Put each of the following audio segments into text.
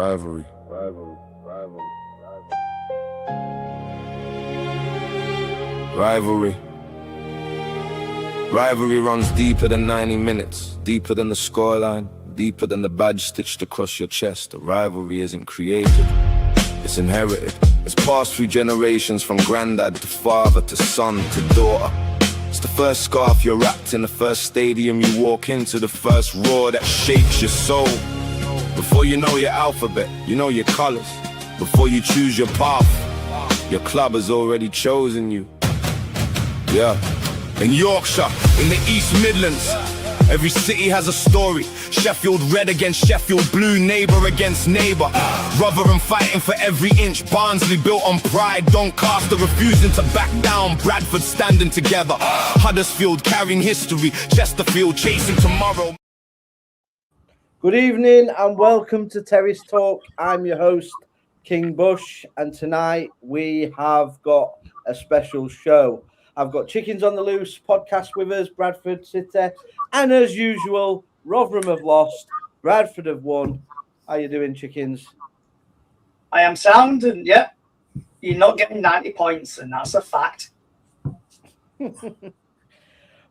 Rivalry. Rivalry. Rivalry runs deeper than 90 minutes, deeper than the scoreline, deeper than the badge stitched across your chest. A rivalry isn't created, it's inherited. It's passed through generations, from granddad to father to son to daughter. It's the first scarf you're wrapped in, the first stadium you walk into, the first roar that shakes your soul. Before you know your alphabet, you know your colors. Before you choose your path, your club has already chosen you. Yeah. In Yorkshire, in the East Midlands, every city has a story. Sheffield red against Sheffield blue, neighbour against neighbour. Rotherham fighting for every inch, Barnsley built on pride, Doncaster refusing to back down, Bradford standing together, Huddersfield carrying history, Chesterfield chasing tomorrow. Good evening and welcome to Terrace Talk. I'm your host, King Bush, and tonight we have got a special show. I've got Chickens on the Loose podcast with us, Bradford City, and as usual, Rotherham have lost, Bradford have won. How you doing, Chickens? I am sound, and yeah, you're not getting 90 points, and that's a fact.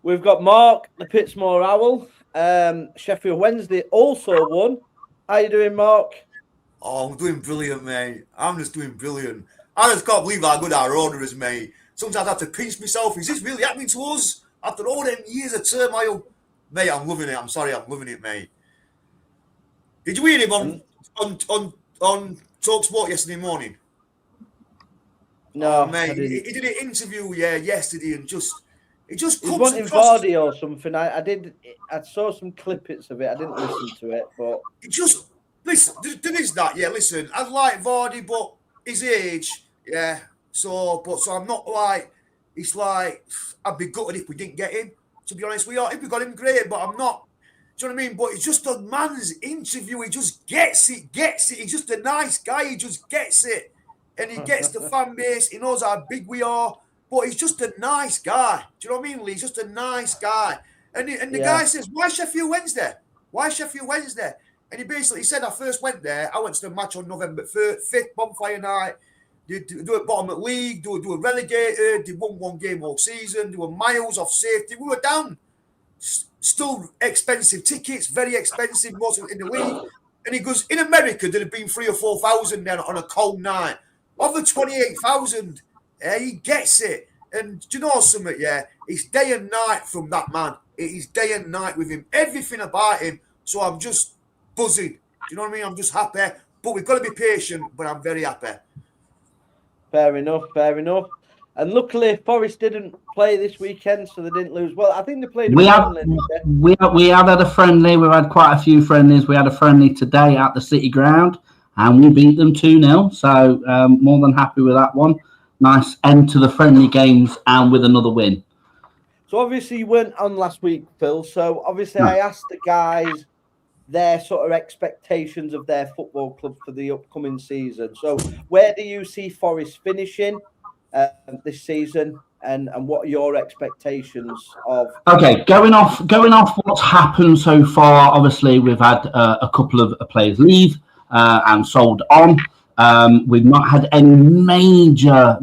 We've got Mark, the Pittsmore Owl. Sheffield Wednesday also won. How you doing, Mark? Oh, I'm doing brilliant, mate. I'm just doing brilliant. I just can't believe how good our owner is, mate. Sometimes I have to pinch myself. Is this really happening to us? After all them years of turmoil? Mate, I'm loving it. I'm sorry, I'm loving it, mate. Did you hear him on TalkSport yesterday morning? No, mate. He did an interview, yesterday, and he's comes wanting across... Vardy or something. I saw some clippets of it. I didn't listen to it, but... It just... Listen, there is that, listen. I like Vardy, but his age, So I'm not like, it's like, I'd be gutted if we didn't get him. To be honest, if we got him, great, but I'm not. Do you know what I mean? But it's just a man's interview. He just gets it. He's just a nice guy. He just gets it. And he gets the fan base. He knows how big we are. But he's just a nice guy. Do you know what I mean, Lee? He's just a nice guy. And the guy says, why Sheffield Wednesday? Why Sheffield Wednesday? And he basically said, I first went there. I went to the match on November 5th, bonfire night. They do a bottom of the league, do a relegated, they won one game all season, they were miles off safety. We were down. Still expensive tickets, very expensive, most of it in the league. And he goes, in America, there'd have been 3,000 or 4,000 then on a cold night. Of the 28,000, he gets it. And do you know something, it's day and night from that man. It is day and night with him. Everything about him. So I'm just buzzing. Do you know what I mean? I'm just happy. But we've got to be patient, but I'm very happy. Fair enough. And luckily, Forest didn't play this weekend, so they didn't lose. Well, I think they played. We have had a friendly. We've had quite a few friendlies. We had a friendly today at the City Ground, and we beat them 2-0. So more than happy with that one. Nice end to the friendly games, and with another win. So obviously you weren't on last week, Phil. So obviously I asked the guys their sort of expectations of their football club for the upcoming season. So where do you see Forest finishing this season, and what are your expectations of? Okay, going off what's happened so far. Obviously, we've had a couple of players leave and sold on. We've not had any major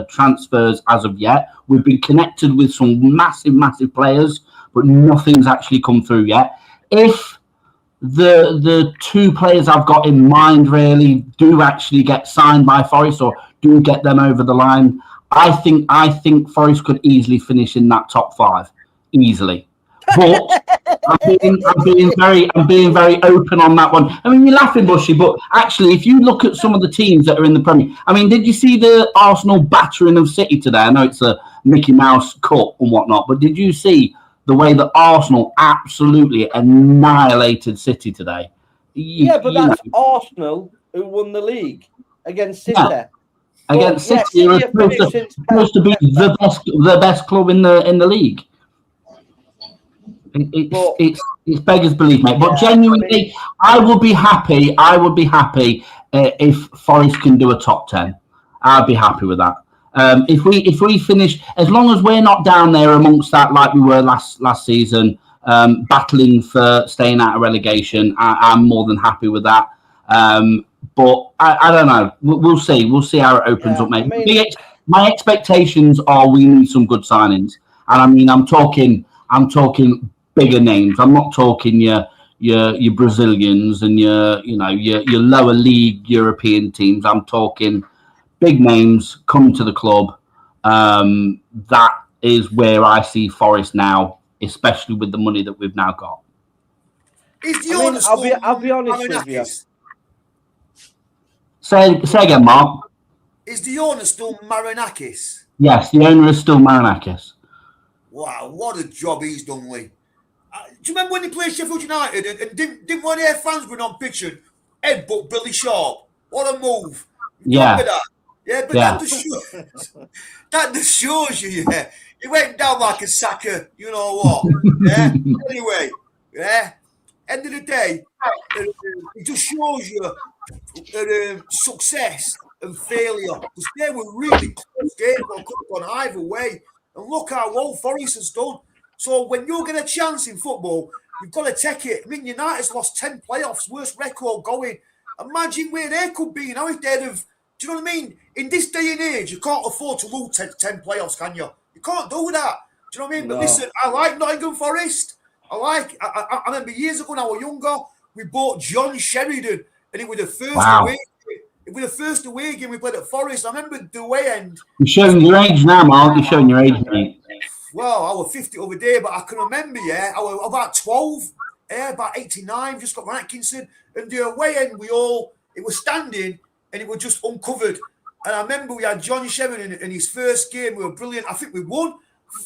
transfers as of yet. We've been connected with some massive players, but nothing's actually come through yet. If the two players I've got in mind really do actually get signed by Forest or do get them over the line, I think Forest could easily finish in that top 5 easily. But I'm being very open on that one. I mean, you're laughing, Bushy, but actually, if you look at some of the teams that are in the Premier, I mean, did you see the Arsenal battering of City today? I know it's a Mickey Mouse Cup and whatnot, but did you see the way that Arsenal absolutely annihilated City today? That's Arsenal who won the league against City. Yeah. Against City, you're supposed to be the best club in the league. It's beggars belief, mate. But genuinely, I would be happy if Forest can do a top 10. I'd be happy with that. If we finish, as long as we're not down there amongst that like we were last season, battling for staying out of relegation, I'm more than happy with that. But I don't know. We'll see. We'll see how it opens up, mate. I mean, My expectations are we need some good signings, and I mean I'm talking bigger names. I'm not talking your Brazilians and your lower league European teams. I'm talking big names coming to the club. That is where I see Forest now, especially with the money that we've now got. I'll be honest with you. Say again, Mark. Is the owner still Marinakis? Yes, the owner is still Marinakis. Wow, what a job he's done, Lee. Do you remember when he played Sheffield United and didn't one of their fans going on pitch and headbutt Billy Sharp? What a move. Remember that? Yeah, but that just shows you, yeah. He went down like a sacker, you know what? Yeah. Anyway, yeah. End of the day, it just shows you success and failure. Because they were really close games that could have gone either way. And look how well Forest has done. So when you get a chance in football, you've got to take it. I mean, United's lost 10 playoffs, worst record going. Imagine where they could be now if they'd have. Do you know what I mean? In this day and age, you can't afford to lose 10 playoffs, can you? You can't do that. Do you know what I mean? No. But listen, I like Nottingham Forest. I remember years ago when I was younger, we bought John Sheridan, and it was the first away. It was the first away game we played at Forest. I remember the away end. You're showing your age now, Mark. You're showing your age, mate. Well, I was 50 over there, but I can remember, I was about 12, about 89, just got Atkinson. And the away end, it was standing, and it was just uncovered. And I remember we had John Sheridan in his first game. We were brilliant. I think we won.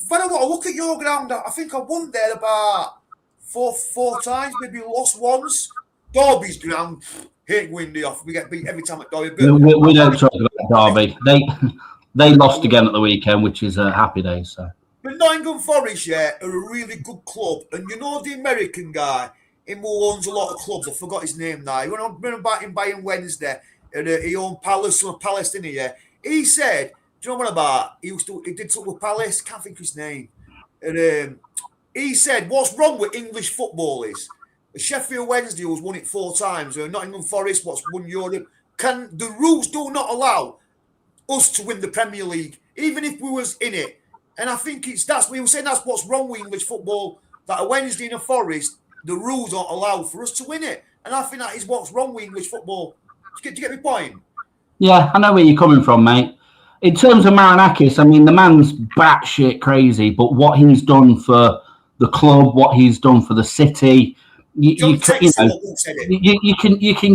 When I got to look at your ground, I think I won there about four times, maybe lost once. Derby's ground, hate windy off. We get beat every time at Derby. We don't talk about Derby. They lost again at the weekend, which is a happy day. So. But Nottingham Forest, are a really good club. And you know the American guy, him who owns a lot of clubs, I forgot his name now. He went on about him buying Wednesday, and he owned Palace, didn't he? Yeah. He said, do you know what about? He did something with Palace, can't think of his name. And he said, what's wrong with English football is Sheffield Wednesday has won it 4 times, or Nottingham Forest, what's won Europe. The rules do not allow us to win the Premier League, even if we was in it. And I think we were saying that's what's wrong with English football, that a Wednesday in a Forest, the rules don't allow for us to win it. And I think that is what's wrong with English football. Do you get my point? Yeah, I know where you're coming from, mate. In terms of Marinakis, I mean, the man's batshit crazy, but what he's done for the club, what he's done for the city, you can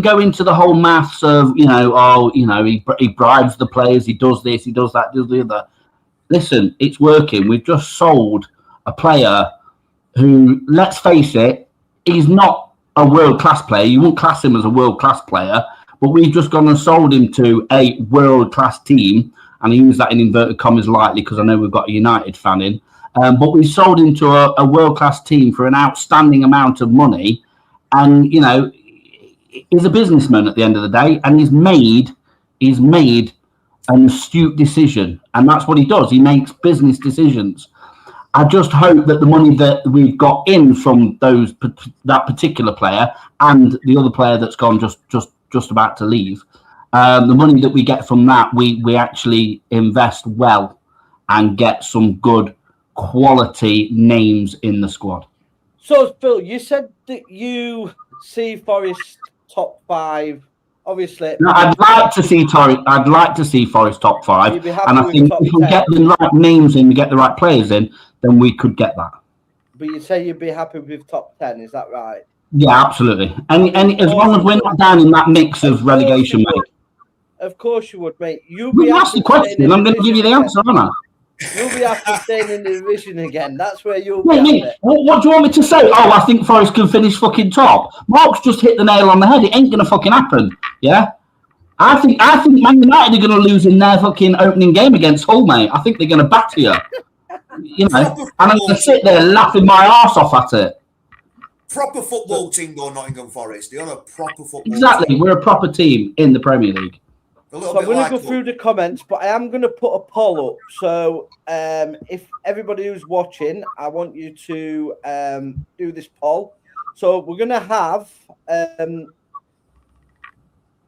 go into the whole maths of, he bribes the players, he does this, he does that, does the other. Listen, it's working. We've just sold a player who, let's face it, he's not a world-class player. You won't class him as a world-class player, but we've just gone and sold him to a world-class team, and I use that in inverted commas lightly because I know we've got a United fan in, but we sold him to a world-class team for an outstanding amount of money, and, he's a businessman at the end of the day, and he's made an astute decision, and that's what he does. He makes business decisions. I just hope that the money that we've got in from that particular player and the other player that's gone just about to leave, the money that we get from that, we actually invest well and get some good quality names in the squad. So, Phil, you said that you see Forest top 5. Obviously, no, I'd like to see Forest top 5, and I think if we get the right names in, we get the right players in, then we could get that. But you say you'd be happy with top 10, is that right? Yeah, absolutely. And as long as we're not down in that mix of relegation, mate. Of course you would, mate. You ask the question, I'm going to give you the answer, aren't I? You'll be after staying in the division again. That's where you'll be. Mate, what do you want me to say? Oh, I think Forest can finish fucking top. Mark's just hit the nail on the head. It ain't going to fucking happen. Yeah? I think Man United are going to lose in their fucking opening game against Hull, mate. I think they're going to batter you. And I'm going to sit there laughing my arse off at it. Proper football team, though, Nottingham Forest. They're a proper football Exactly. team. We're a proper team in the Premier League. So I'm going to go through the comments, but I am going to put a poll up. So if everybody who's watching, I want you to do this poll. So we're going to have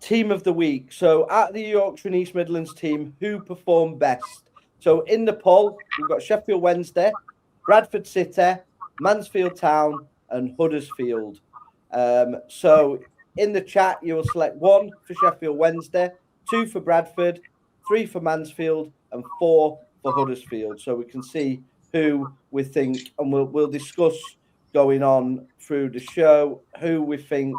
team of the week. So at the Yorkshire East Midlands team, who performed best? So in the poll, we've got Sheffield Wednesday, Bradford City, Mansfield Town, and Huddersfield. So in the chat, you will select 1 for Sheffield Wednesday, 2 for Bradford, 3 for Mansfield, and 4 for Huddersfield. So we can see who we think, and we'll discuss going on through the show who we think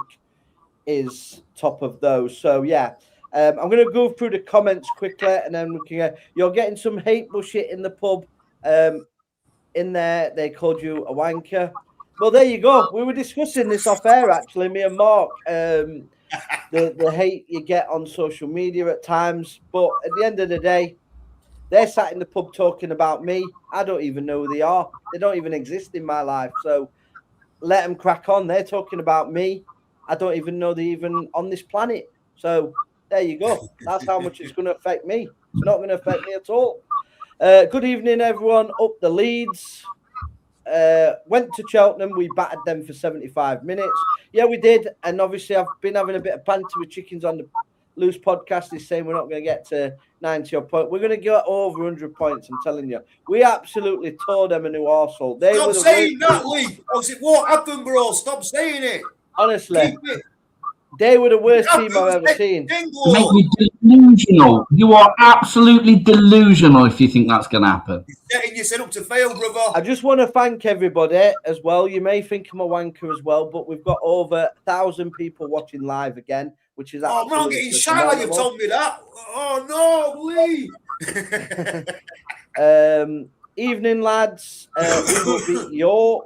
is top of those. So yeah, I'm going to go through the comments quickly, and then we can. You're getting some hate bullshit in the pub. In there, they called you a wanker. Well, there you go. We were discussing this off air, actually, me and Mark. The hate you get on social media at times, but at the end of the day, they're sat in the pub talking about me. I don't even know who they are. They don't even exist in my life. So let them crack on. They're talking about me. I don't even know they're even on this planet. So there you go. That's how much it's going to affect me. It's not going to affect me at all. Good evening, everyone. Up the Leeds. Went to Cheltenham. We battered them for 75 minutes. Yeah, we did. And obviously, I've been having a bit of banter with Chickens on the Loose podcast. He's saying we're not going to get to 90 odd points. We're going to get over 100 points, I'm telling you. We absolutely tore them a new arsehole. Stop saying that, Lee. What happened, bro? Stop saying it. Honestly, they were the worst team I've ever seen. Make you delusional. You are absolutely delusional if you think that's going to happen. You're setting yourself up to fail, brother. I just want to thank everybody as well. You may think I'm a wanker as well, but we've got over 1,000 people watching live again, which is absolutely I'm not getting shy like you've told me that. Oh, no, Lee. Evening, lads. We will beat York.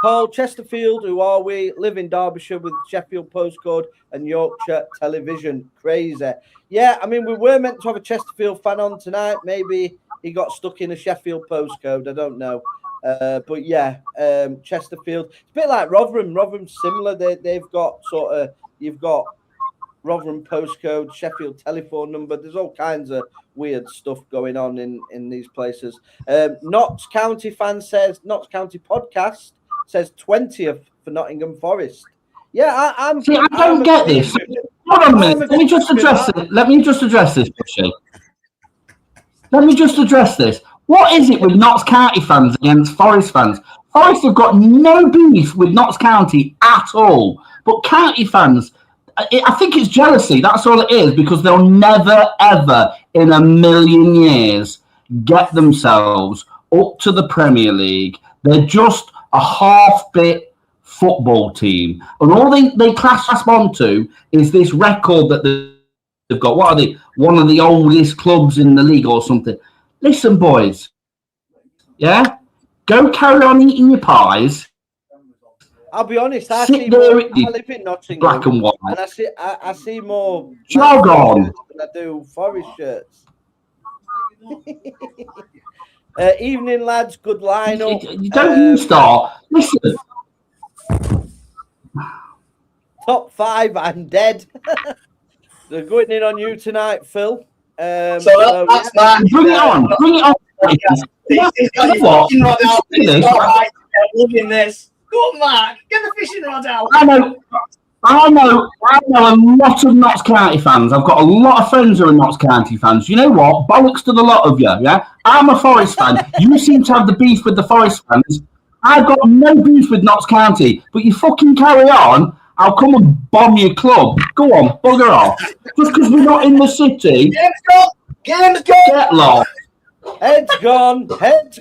Paul, Chesterfield, who are we? Live in Derbyshire with Sheffield postcode and Yorkshire television. Crazy. Yeah, I mean, we were meant to have a Chesterfield fan on tonight. Maybe he got stuck in a Sheffield postcode. I don't know. But yeah, Chesterfield. It's a bit like Rotherham. Rotherham's similar. They've got sort of, you've got Rotherham postcode, Sheffield telephone number. There's all kinds of weird stuff going on in these places. Notts County fan says, Notts County podcast says 20th for Nottingham Forest. Yeah, I'm. See, I don't get this. Hold on a minute. Let me just address it. Let me just address this, Bushy. Let me just address this. What is it with Notts County fans against Forest fans? Forest have got no beef with Notts County at all. But County fans, I think it's jealousy. That's all it is, because they'll never, ever in a million years get themselves up to the Premier League. They're just a half-bit football team. And all they clasp onto is this record that they've got. What are they? One of the oldest clubs in the league or something. Listen, boys. Yeah? Go carry on eating your pies. I'll be honest, I live in Nottingham, black and white, and I see more jog on than I do Forest shirts. Evening, lads. Good lineup. You don't start. Listen. Top 5. I'm dead. They're going in on you tonight, Phil. That's that. Bring it on. Bring it on. He's got your fishing rod out. Loving this. Go on, Mark. Get the fishing rod out. I know a lot of Notts County fans. I've got a lot of friends who are Notts County fans. You know what? Bollocks to the lot of you, yeah? I'm a Forest fan. You seem to have the beef with the Forest fans. I've got no beef with Notts County. But you fucking carry on. I'll come and bomb your club. Go on, bugger off. Just because we're not in the city. Game's gone. Get lost. Head's gone.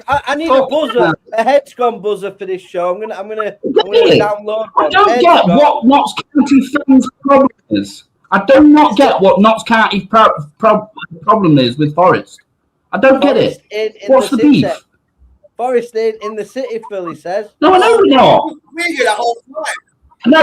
I need a buzzer. A head's gone buzzer for this show. I'm gonna download one. I don't get what Notts County fans' problem is. I do not get what Notts County problem is with Forest. I don't get it. What's the beef? Forest in the city, Phil, he says. No, I know we're not. We do that all the time. No.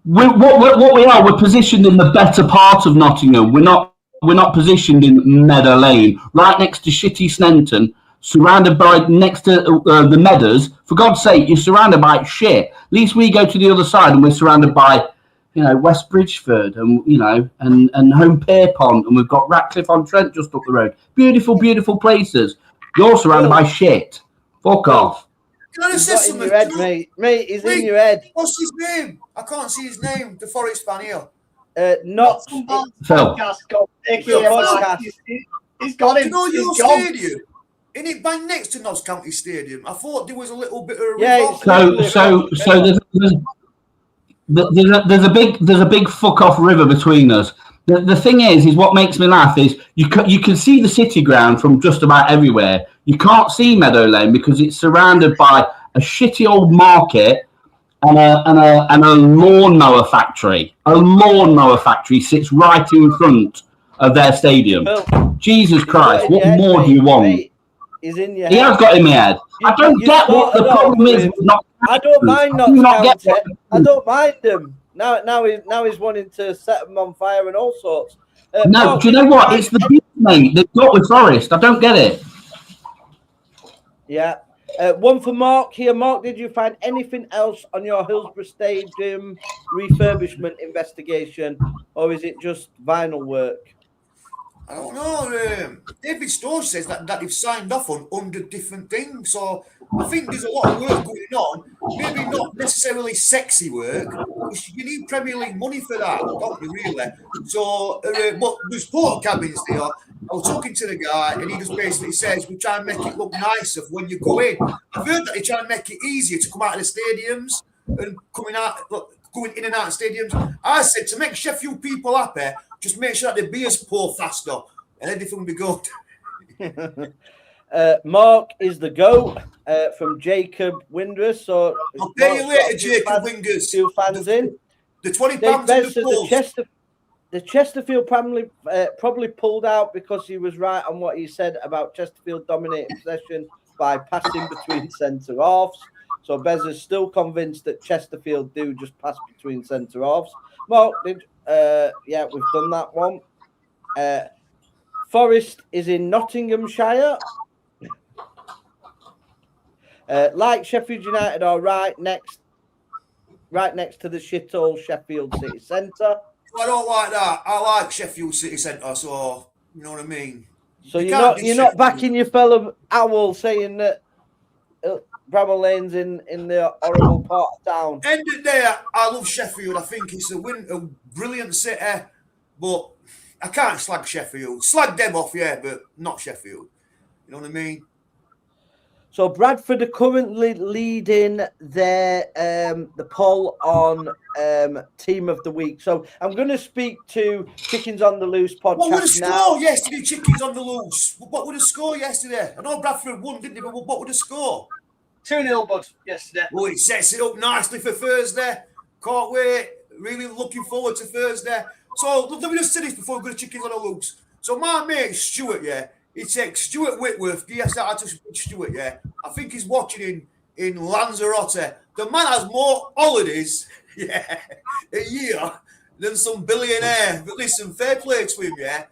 What we are, we're positioned in the better part of Nottingham. We're not positioned in Meadow Lane, right next to shitty Snenton, surrounded by next to the Meadows. For God's sake, you're surrounded by shit. At least we go to the other side and we're surrounded by, West Bridgeford and and Home Pierpont, and we've got Ratcliffe-on-Trent just up the road. Beautiful, beautiful places. You're surrounded by shit. Fuck off. He's got in your head, mate. Mate, he's in your head. What's his name? I can't see his name. The Forest fan here. Not Phil. He's got him. You know your He's gone. stadium? Isn't it bang next to Notts County Stadium? I thought there was a little bit of a Yeah, river. So there's a big fuck off river between us. The thing is what makes me laugh is you can see the city ground from just about everywhere. You can't see Meadow Lane because it's surrounded by a shitty old market and a lawnmower factory. A lawnmower factory sits right in front of their stadium. Phil, Jesus Christ, what head, more mate, do you want? mate. He's in your He head. has got in my head. I don't You get what the started off problem is. with- With not I don't mind I do not Notts get County. I don't mind them. Now he's wanting to set them on fire and all sorts. No, Mark, do you know what? It's the beef, mate. They've got with Forest. I don't get it. Yeah. One for Mark here. Mark, did you find anything else on your Hillsborough Stadium refurbishment investigation, or is it just vinyl work? I don't know. David Storch says that they've signed off on 100 different things. So I think there's a lot of work going on. Maybe not necessarily sexy work. You need Premier League money for that, don't you, really? So, but there's porta cabins there. I was talking to the guy, and he just basically says, we try and make it look nicer for when you go in. I've heard that they try and make it easier to come out of the stadiums and going in and out of stadiums. I said, to make Sheffield people happy, just make sure that the beers pour faster and everything will be good. Mark is the GOAT from Jacob Windress. So I'll pay you Mark's later, got a few Jacob fans- Wingers. few fans in. The 20 Dave pounds Bez in says the post. the Chesterfield probably pulled out because he was right on what he said about Chesterfield dominating possession by passing between centre-halves. So Bez is still convinced that Chesterfield do just pass between centre-halves. Mark, we've done that one. Forest is in Nottinghamshire. Like Sheffield United are right next to the shithole Sheffield City Centre. I don't like that. I like Sheffield City Centre, so you know what I mean. So you're not backing your fellow Owl saying that Bramall Lane's in the horrible part of town. End of the day, I love Sheffield. I think it's a brilliant city, but I can't slag Sheffield. Slag them off, yeah, but not Sheffield. You know what I mean? So Bradford are currently leading the poll on Team of the Week. So I'm going to speak to Chickens on the Loose podcast What was the now. score yesterday, Chickens on the Loose? What was the score yesterday? I know Bradford won, didn't they? But what was the score? 2-0, bud, yesterday. Well, it sets it up nicely for Thursday. Can't wait. Really looking forward to Thursday. So let me just say this before we go to Chickens on the Loose. So my mate Stuart, yeah, he takes Stuart Whitworth. Yes, I just Stuart, yeah. I think he's watching in Lanzarote. The man has more holidays, yeah, a year than some billionaire. But listen, fair play to him, yeah.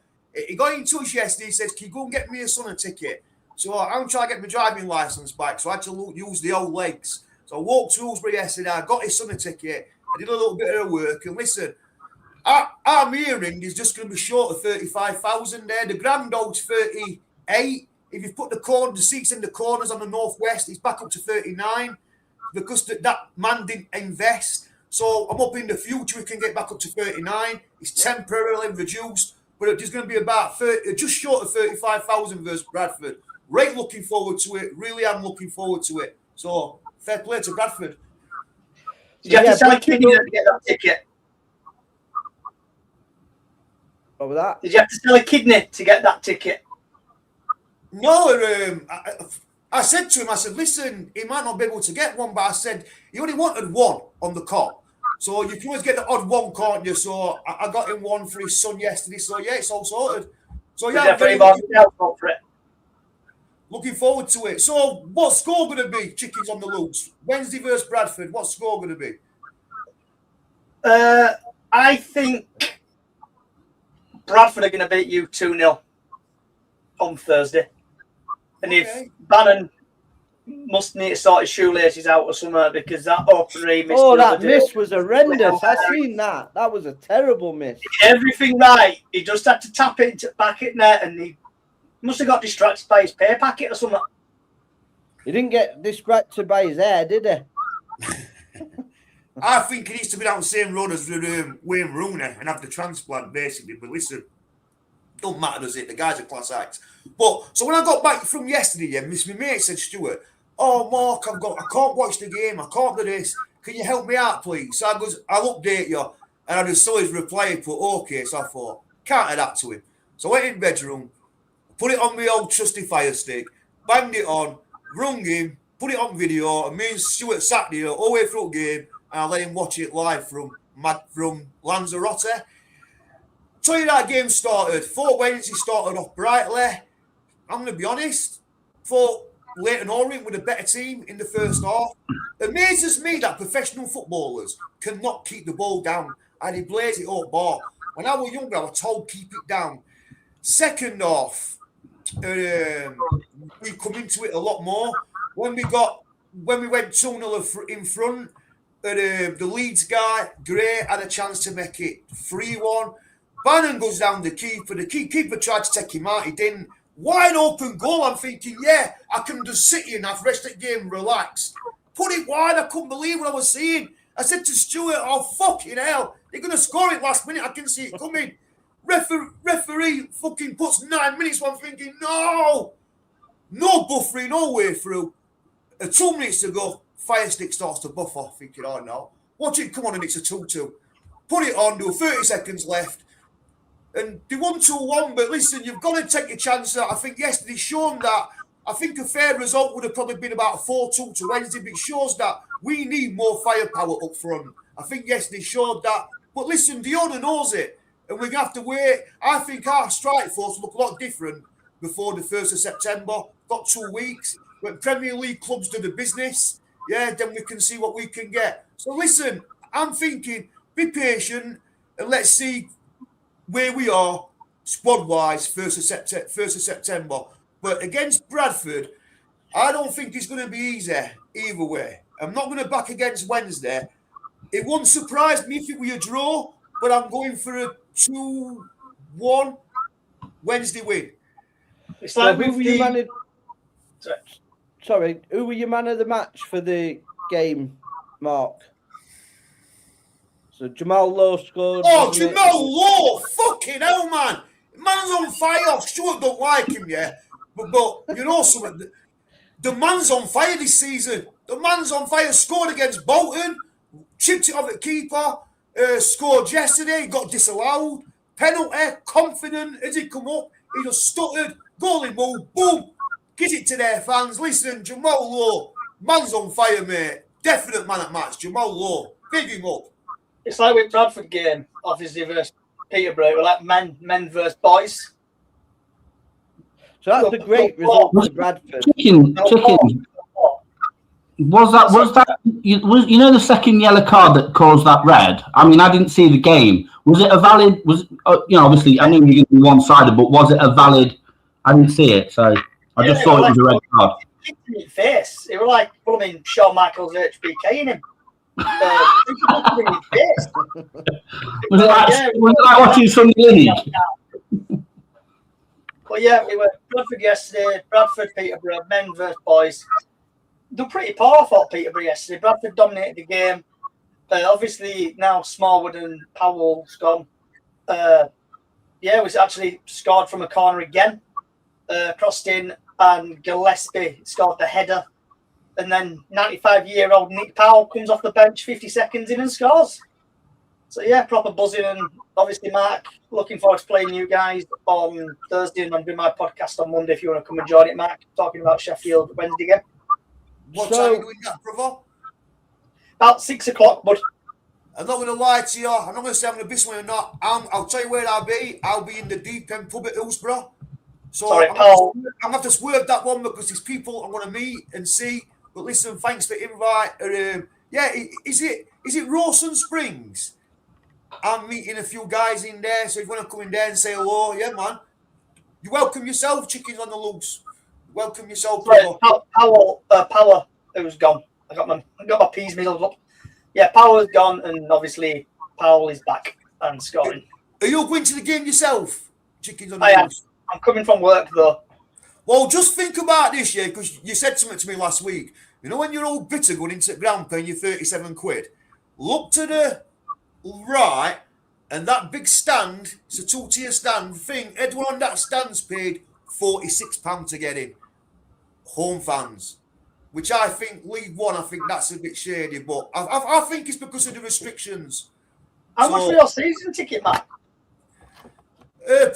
He got in touch yesterday. He says, "Can you go and get me a son a ticket?" So I'm trying to get my driving license back. So I had to use the old legs. So I walked to Hillsborough yesterday. I got his son a ticket. I did a little bit of work. And listen, our hearing is just going to be short of 35,000 there. The grand old's 38. If you put the seats in the corners on the northwest, it's back up to 39 because that man didn't invest. So I'm hoping in the future we can get back up to 39. It's temporarily reduced, but it's going to be about just short of 35,000 versus Bradford. Right, looking forward to it. Really am looking forward to it. So fair play to Bradford. You have to sell a kidney to get that ticket. What was that? Did you have to sell a kidney to get that ticket? No, I said to him, I said, listen, he might not be able to get one, but I said, he only wanted one on the cot. So you can always get the odd one, can't you? So I got him one for his son yesterday. So yeah, it's all sorted. So yeah, looking forward to it. So what's score going to be, Chickens on the Loose? Wednesday versus Bradford. What's score going to be? I think Bradford are going to beat you 2-0 on Thursday. And if Bannon must need to sort his shoelaces out or something because that opener he missed. Oh, that miss was horrendous. I seen that. That was a terrible miss. Everything right. He just had to tap it back at net and he must have got distracted by his pay packet or something. He didn't get distracted by his hair, did he? I think he needs to be down the same road as Wayne Rooney and have the transplant, basically. But listen, don't matter, does it? The guy's a class act. But so when I got back from yesterday, yeah, my mate said, Stuart, oh, Mark, I can't watch the game. I can't do this. Can you help me out, please? So I goes, I'll update you. And I just saw his reply, he put, okay. So I thought, can't add that to him. So I went in the bedroom, put it on my old trusty Fire Stick, banged it on, rung him, put it on video, and me and Stuart sat there all the way through the game, and I let him watch it live from Lanzarote. Tell you that game started. Thought Wednesday started off brightly. I'm going to be honest. Thought Leyton Orient were a better team in the first half. It amazes me that professional footballers cannot keep the ball down and they blaze it up bar. When I was younger, I was told keep it down. Second half, we come into it a lot more. When we went 2-0 in front, the Leeds guy, Gray, had a chance to make it 3-1. Bannon goes down the keeper. The keeper tried to take him out. He didn't. Wide open goal. I'm thinking, yeah, I can just sit here and have the rest of the game relaxed. Put it wide. I couldn't believe what I was seeing. I said to Stuart, oh, fucking hell. They're going to score it last minute. I can see it coming. Referee fucking puts 9 minutes. I'm thinking, no buffering, no way through. 2 minutes to go, Fire Stick starts to buff off. Thinking, oh no. Watch it come on and it's a 2-2. Put it on, do 30 seconds left. And they won 2-1, but listen, you've got to take your chance. I think yesterday's shown that. I think a fair result would have probably been about 4-2 to Wednesday, but it shows that we need more firepower up front. I think yesterday showed that. But listen, the owner knows it, and we're going to have to wait. I think our strike force will look a lot different before the 1st of September. Got 2 weeks. When Premier League clubs do the business, yeah, then we can see what we can get. So listen, I'm thinking, be patient, and let's see where we are squad-wise 1st of September. But against Bradford, I don't think it's going to be easy either way. I'm not going to back against Wednesday. It wouldn't surprise me if it were a draw, but I'm going for a 2-1 Wednesday win. It's like who were you who were your man of the match for the game, Mark? So Jamal Lowe scored. Oh, Jamal Lowe! Fucking hell, man! Man's on fire. Stuart don't like him, yeah. But you know something? The man's on fire this season. The man's on fire. Scored against Bolton. Chipped it off at keeper. Scored yesterday. Got disallowed. Penalty. Confident. As he come up, he just stuttered. Goalie move. Boom. Get it to their fans. Listen, Jamal Lowe. Man's on fire, mate. Definite man at match. Jamal Lowe. Big him up. It's like with Bradford game, obviously versus Peterborough. We're like men versus boys. So that's a great result for Bradford. Chicken. Was that you know the second yellow card that caused that red? I mean, I didn't see the game. Was it a valid? Obviously, I knew you were going to be one-sided, but was it a valid? I didn't see it, so I just thought it was a red card. It in his face. It was like plumbing Shawn Michaels HBK in him. Was it like watching Sunday League? But yeah, we were Bradford yesterday. Bradford, Peterborough, men versus boys. They're pretty poor, I thought, Peterborough yesterday. Bradford dominated the game. Obviously, now Smallwood and Powell's gone. It was actually scored from a corner again. Crossed in, and Gillespie scored the header. And then 95-year-old Nick Powell comes off the bench 50 seconds in and scores. So, yeah, proper buzzing. And obviously, Mark, looking forward to playing you guys on Thursday. And I'm doing my podcast on Monday if you want to come and join it, Mark. Talking about Sheffield Wednesday game. What time are you doing that, brother? About 6 o'clock, bud. I'm not going to lie to you. I'm not going to say I'm going to be somewhere or not. I'll tell you where I'll be. I'll be in the deep end pub at Hillsborough. So Sorry, I'm going to have to swerve that one because there's people I want to meet and see. But listen, thanks for the invite. Is it Rawson Springs? I'm meeting a few guys in there, so if you want to come in there and say hello, yeah, man. You welcome yourself, chickens on the loose. Welcome yourself, brother. Power, who's gone. I got my peas middled up. Yeah, Power's gone, and obviously Powell is back and scoring. Are you going to the game yourself, chickens on the loose? I'm coming from work though. Well, just think about this, yeah, because you said something to me last week. You know when you're all bitter going into the ground paying you 37 quid? look to the right, and that big stand, it's a two-tier stand thing. Everyone on that stand's paid £46 to get in. Home fans, which I think League One, I think that's a bit shady, but I think it's because of the restrictions. How much for your season ticket, Matt?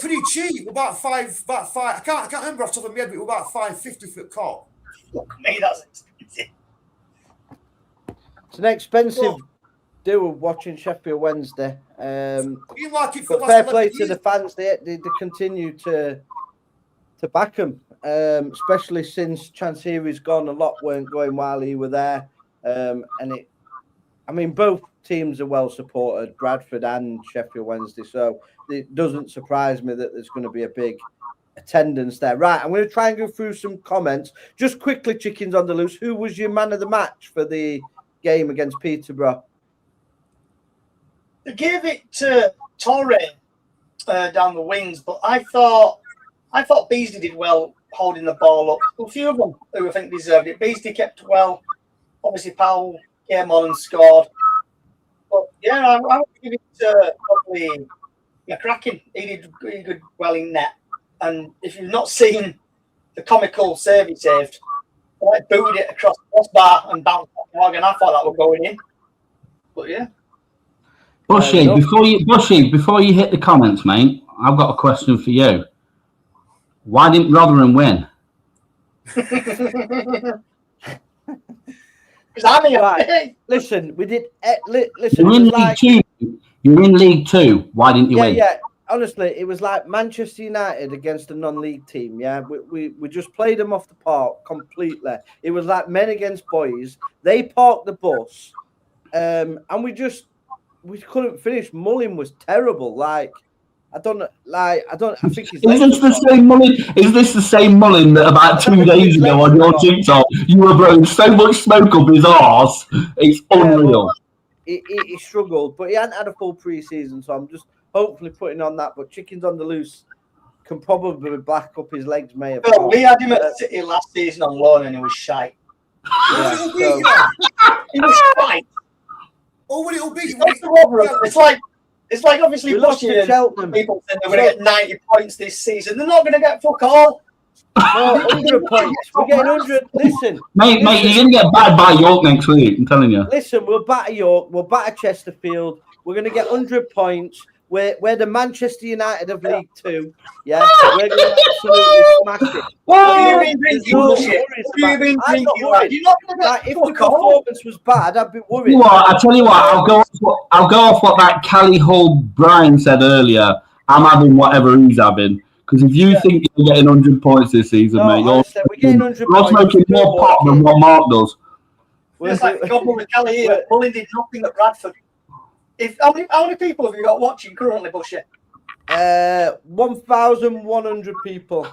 Pretty cheap, about five. I can't remember off the top of my head, but about £5.50 for a cop. Fuck me, that's expensive. It's an expensive do watching Sheffield Wednesday. You like it for But the fair last play 11 to years. the fans. They continue to back them, especially since Chansiri's gone. A lot weren't going while he were there, both teams are well supported, Bradford and Sheffield Wednesday. So it doesn't surprise me that there's going to be a big attendance there. Right, I'm going to try and go through some comments. Just quickly, chickens on the loose. Who was your man of the match for the game against Peterborough? They gave it to Torre down the wings, but I thought Beasley did well holding the ball up. A few of them who I think deserved it. Beasley kept well. Obviously, Powell came on and scored. But yeah, I would give it to probably McCracken. He did well in net. And if you've not seen the comical save he saved, I booed it across the crossbar and bounced back, and I thought that was going in. But yeah. Bushy, before you hit the comments, mate, I've got a question for you. Why didn't Rotherham win? Because I'm here. Right. Listen, we did. Listen, You're in League Two. You're in League Two. Why didn't you win? Yeah. Honestly, it was like Manchester United against a non-league team. Yeah, we just played them off the park completely. It was like men against boys. They parked the bus, and we couldn't finish. Mullin was terrible. I think it's. Is this the same Mullin? Is this the same Mullin that about 2 days ago on your TikTok you were blowing so much smoke up his arse? It's unreal. Well, he struggled, but he hadn't had a full pre-season, so I'm just hopefully putting on that. But chickens on the loose can probably back up his legs, may have. Well, we had him at City last season on loan, and he was shite. Yeah, so, He was shite. Oh, what it'll be? It's like obviously we lost to Cheltenham. People think they're going to get 90 points this season. They're not going to get fuck all. No, 100 points. We're getting 100. Listen, Mate, you're going to get battered by York next week, I'm telling you. Listen, we'll batter York. We'll batter Chesterfield. We're going to get 100 points. We're the Manchester United of League Two. Yeah, we're going to absolutely smash it. What have you been drinking? I'm not worried. You're not going to get If the performance was bad, I'd be worried. You know what, I tell you what, I'll go off what that Cally Hull Brian said earlier. I'm having whatever he's having. Because if you think you're getting 100 points this season, mate, we're getting 100 you're smoking more pot than what Mark does. It's like Goblin with Cally here. Mullin did nothing at Bradford. How many people have you got watching currently, Bushy? 1,100 people.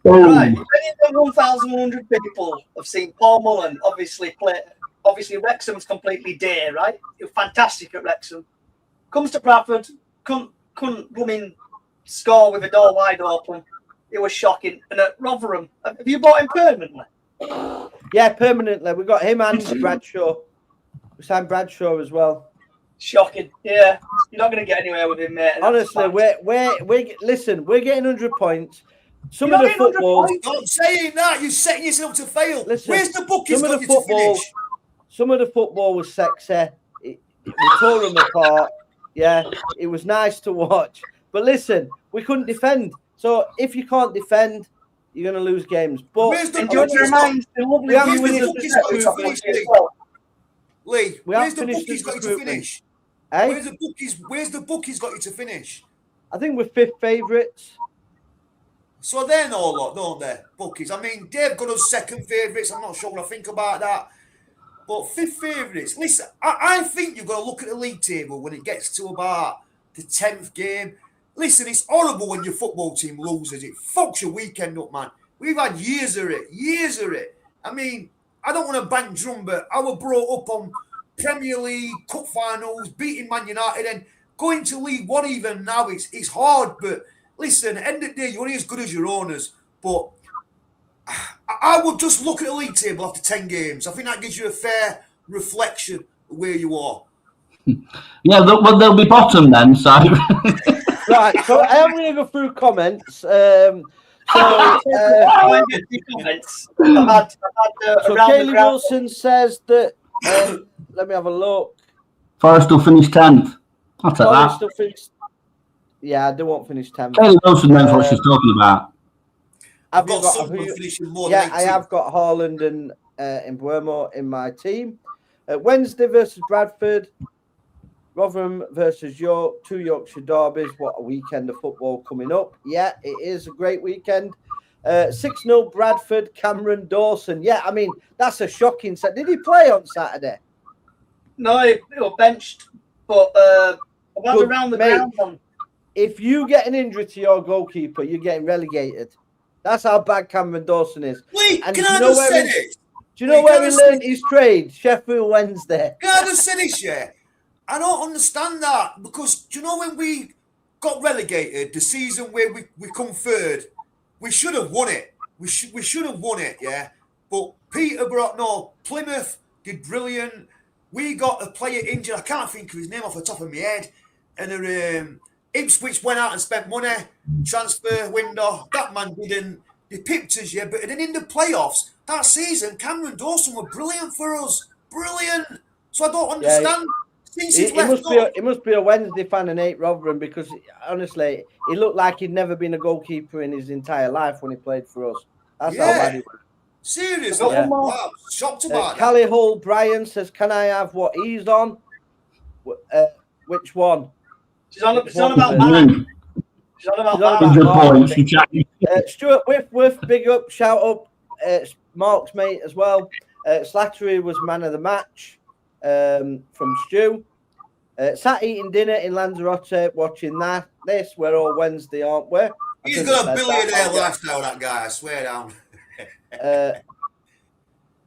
Right. Many of the 1,100 people have seen Paul Mullin obviously play. Obviously, Wrexham's completely dear, right? He was fantastic at Wrexham. Comes to Bradford, couldn't blooming score with a door wide open. It was shocking. And at Rotherham, have you bought him permanently? Yeah, permanently. We got him and Bradshaw. We signed Bradshaw as well. Shocking. Yeah, you're not going to get anywhere with him, mate. Honestly, we're getting 100 points. Some of the football. Not saying that. You're setting yourself to fail. Listen, where's the bookies got you to finish? Some of the football was sexy. We tore them apart. Yeah, it was nice to watch. But listen, we couldn't defend. So if you can't defend, you're going to lose games. But where's the bookies got you to finish? Eh? Where's the bookies got you to finish? I think we're fifth favourites. So they're no lot, don't they? Bookies. I mean, they've got us second favourites. I'm not sure what I think about that. But fifth favourites. Listen, I think you've got to look at the league table when it gets to about the 10th game. Listen, it's horrible when your football team loses. It fucks your weekend up, man. We've had years of it. I mean, I don't want to bang drum, but I was brought up on Premier League, Cup finals, beating Man United, and going to League One even now, it's hard. But listen, at the end of the day, you're only as good as your owners. But I would just look at the league table after 10 games. I think that gives you a fair reflection of where you are. Yeah, they'll be bottom then. So Right, so I am going to go through comments. So Kaylee Wilson says that. Let me have a look. Forest will finish 10th. I'll take Forest that. will finish. Yeah, they won't finish 10th. Kaylee Wilson knows what she's talking about. I've got Sunderland finishing more Yeah, than 18th. I have got Haaland and Mbeumo in my team. Wednesday versus Bradford. Rotherham versus York, 2 Yorkshire derbies. What a weekend of football coming up. Yeah, it is a great weekend. 6-0 Bradford, Cameron Dawson. Yeah, I mean, that's a shocking set. Did he play on Saturday? No, he was benched, but around the ground on. If you get an injury to your goalkeeper, you're getting relegated. That's how bad Cameron Dawson is. Wait, And can do you I know just where say he- this? Do you know where he learned his trade? Sheffield Wednesday. Can I just say this, yeah? I don't understand that because do you know when we got relegated, the season where we come third, we should have won it. We should have won it, yeah. But Plymouth did brilliant. We got a player injured. I can't think of his name off the top of my head. And Ipswich went out and spent money, transfer window. That man didn't. They pipped us, yeah. But then in the playoffs that season, Cameron Dawson were brilliant for us. Brilliant. So I don't understand. He must be a Wednesday fan and hate Rotherham because honestly, he looked like he'd never been a goalkeeper in his entire life when he played for us. That's how bad he was. Seriously, Yeah. wow, shocked about that. Callie Hull Brian says, "Can I have what he's on?" Which one? She's on about Mm. She's on about 100 points. Stuart Whitworth, big up, shout up. Mark's mate as well. Slattery was man of the match from Stu. Sat eating dinner in Lanzarote, watching this. We're all Wednesday, aren't we? He's got a billionaire lifestyle, that guy, I swear down.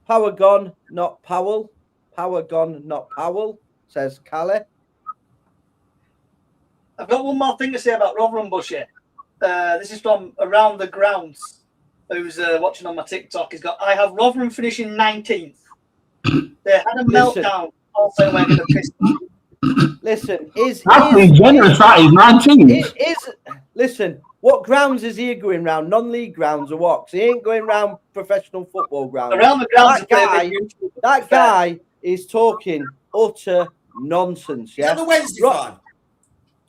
Power gone, not Powell. Power gone, not Powell, says Callie. I've got one more thing to say about Rotherham, Bushy. This is from Around the Grounds, who's watching on my TikTok. He's got, I have Rotherham finishing 19th. They had a meltdown. Also went in the piss. Listen, That's being generous, right? He's 19. Listen, what grounds is he going round? Non-league grounds or what? 'Cause he ain't going round professional football grounds. Around the grounds, That guy is talking utter nonsense. Yeah. Is that the Wednesday fan?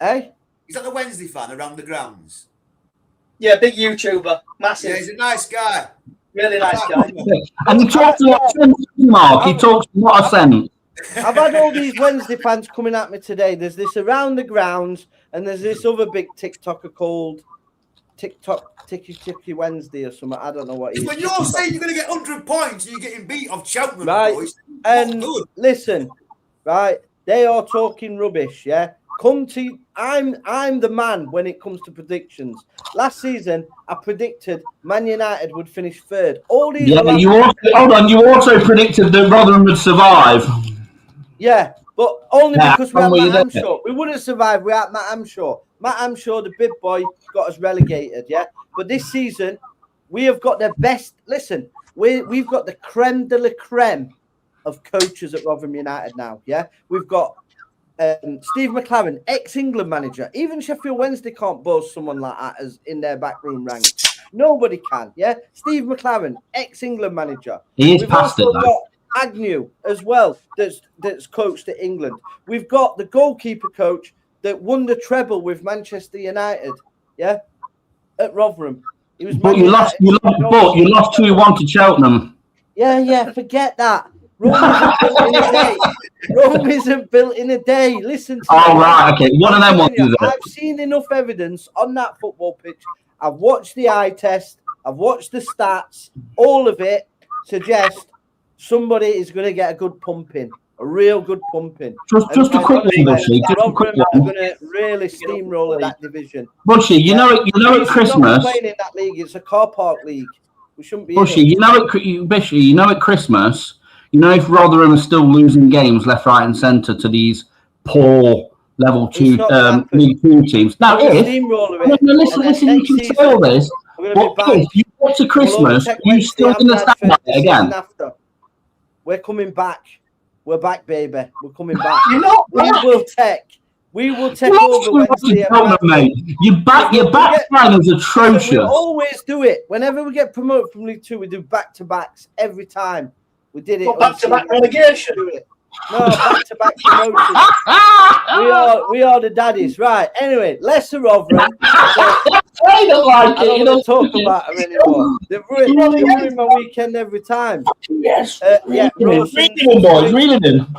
Eh? Is that the Wednesday fan around the grounds? Yeah, big YouTuber, massive. Yeah, he's a nice guy. Really nice guy. And he talks a lot of sense, Mark. He talks a lot of sense. I've had all these Wednesday fans coming at me today. There's this Around the Grounds, and there's this other big TikToker called TikTok Ticky Wednesday or something. I don't know what it is. When you're saying you're going to get 100 points and you're getting beat off Cheltenham, Right. boys, And good. listen, right, they are talking rubbish, yeah? I'm the man when it comes to predictions. Last season, I predicted Man United would finish third. All these Yeah, you also predicted that Rotherham would survive. Yeah, but only because we had when were you Matt there? Amshaw. We wouldn't survive without Matt Amshaw. Matt Amshaw, the big boy, got us relegated, yeah? But this season, we have got the best. Listen, we've got the creme de la creme of coaches at Rotherham United now, yeah? We've got Steve McLaren, ex-England manager. Even Sheffield Wednesday can't boast someone like that as in their backroom ranks. Nobody can, yeah? Steve McLaren, ex-England manager. He is We've past it, also though. got Agnew as well, that's coached at England. We've got the goalkeeper coach that won the treble with Manchester United, yeah, at Rotherham. He was. But you lost 2-1 to Cheltenham. Yeah, forget that. Rome isn't built in a day. Listen to me. Oh, right, okay. One of them ones is it. I've seen enough evidence on that football pitch. I've watched the eye test. I've watched the stats. All of it suggests somebody is going to get a good pumping, a real good pumping. Just a quick one, Bushy. Just a quick Rotherham are one. going to really steamroller that division. Bushy, you know at Christmas. Playing in that league, it's a car park league. We shouldn't be. Bushy, you know at Christmas, you know if Rotherham are still losing games left, right, and centre to these poor level two League Two teams. Now, listen, you can say all this. But if you get to Christmas, you still going to stand by it again. We're coming back. we're back, baby. We're coming back. You're not We back. We will take over Wednesday. Mate. Your back line is atrocious. We always do it. Whenever we get promoted from League Two, we do back-to-backs every time. We did it. What, back-to-back relegation? No, back-to-back promotion. we are the daddies. Right. Anyway, Leicester Rotherham. I don't like I don't want to talk about them anymore. They've ruined my weekend every time. Yes. Yeah, reading them, boys. Reading them.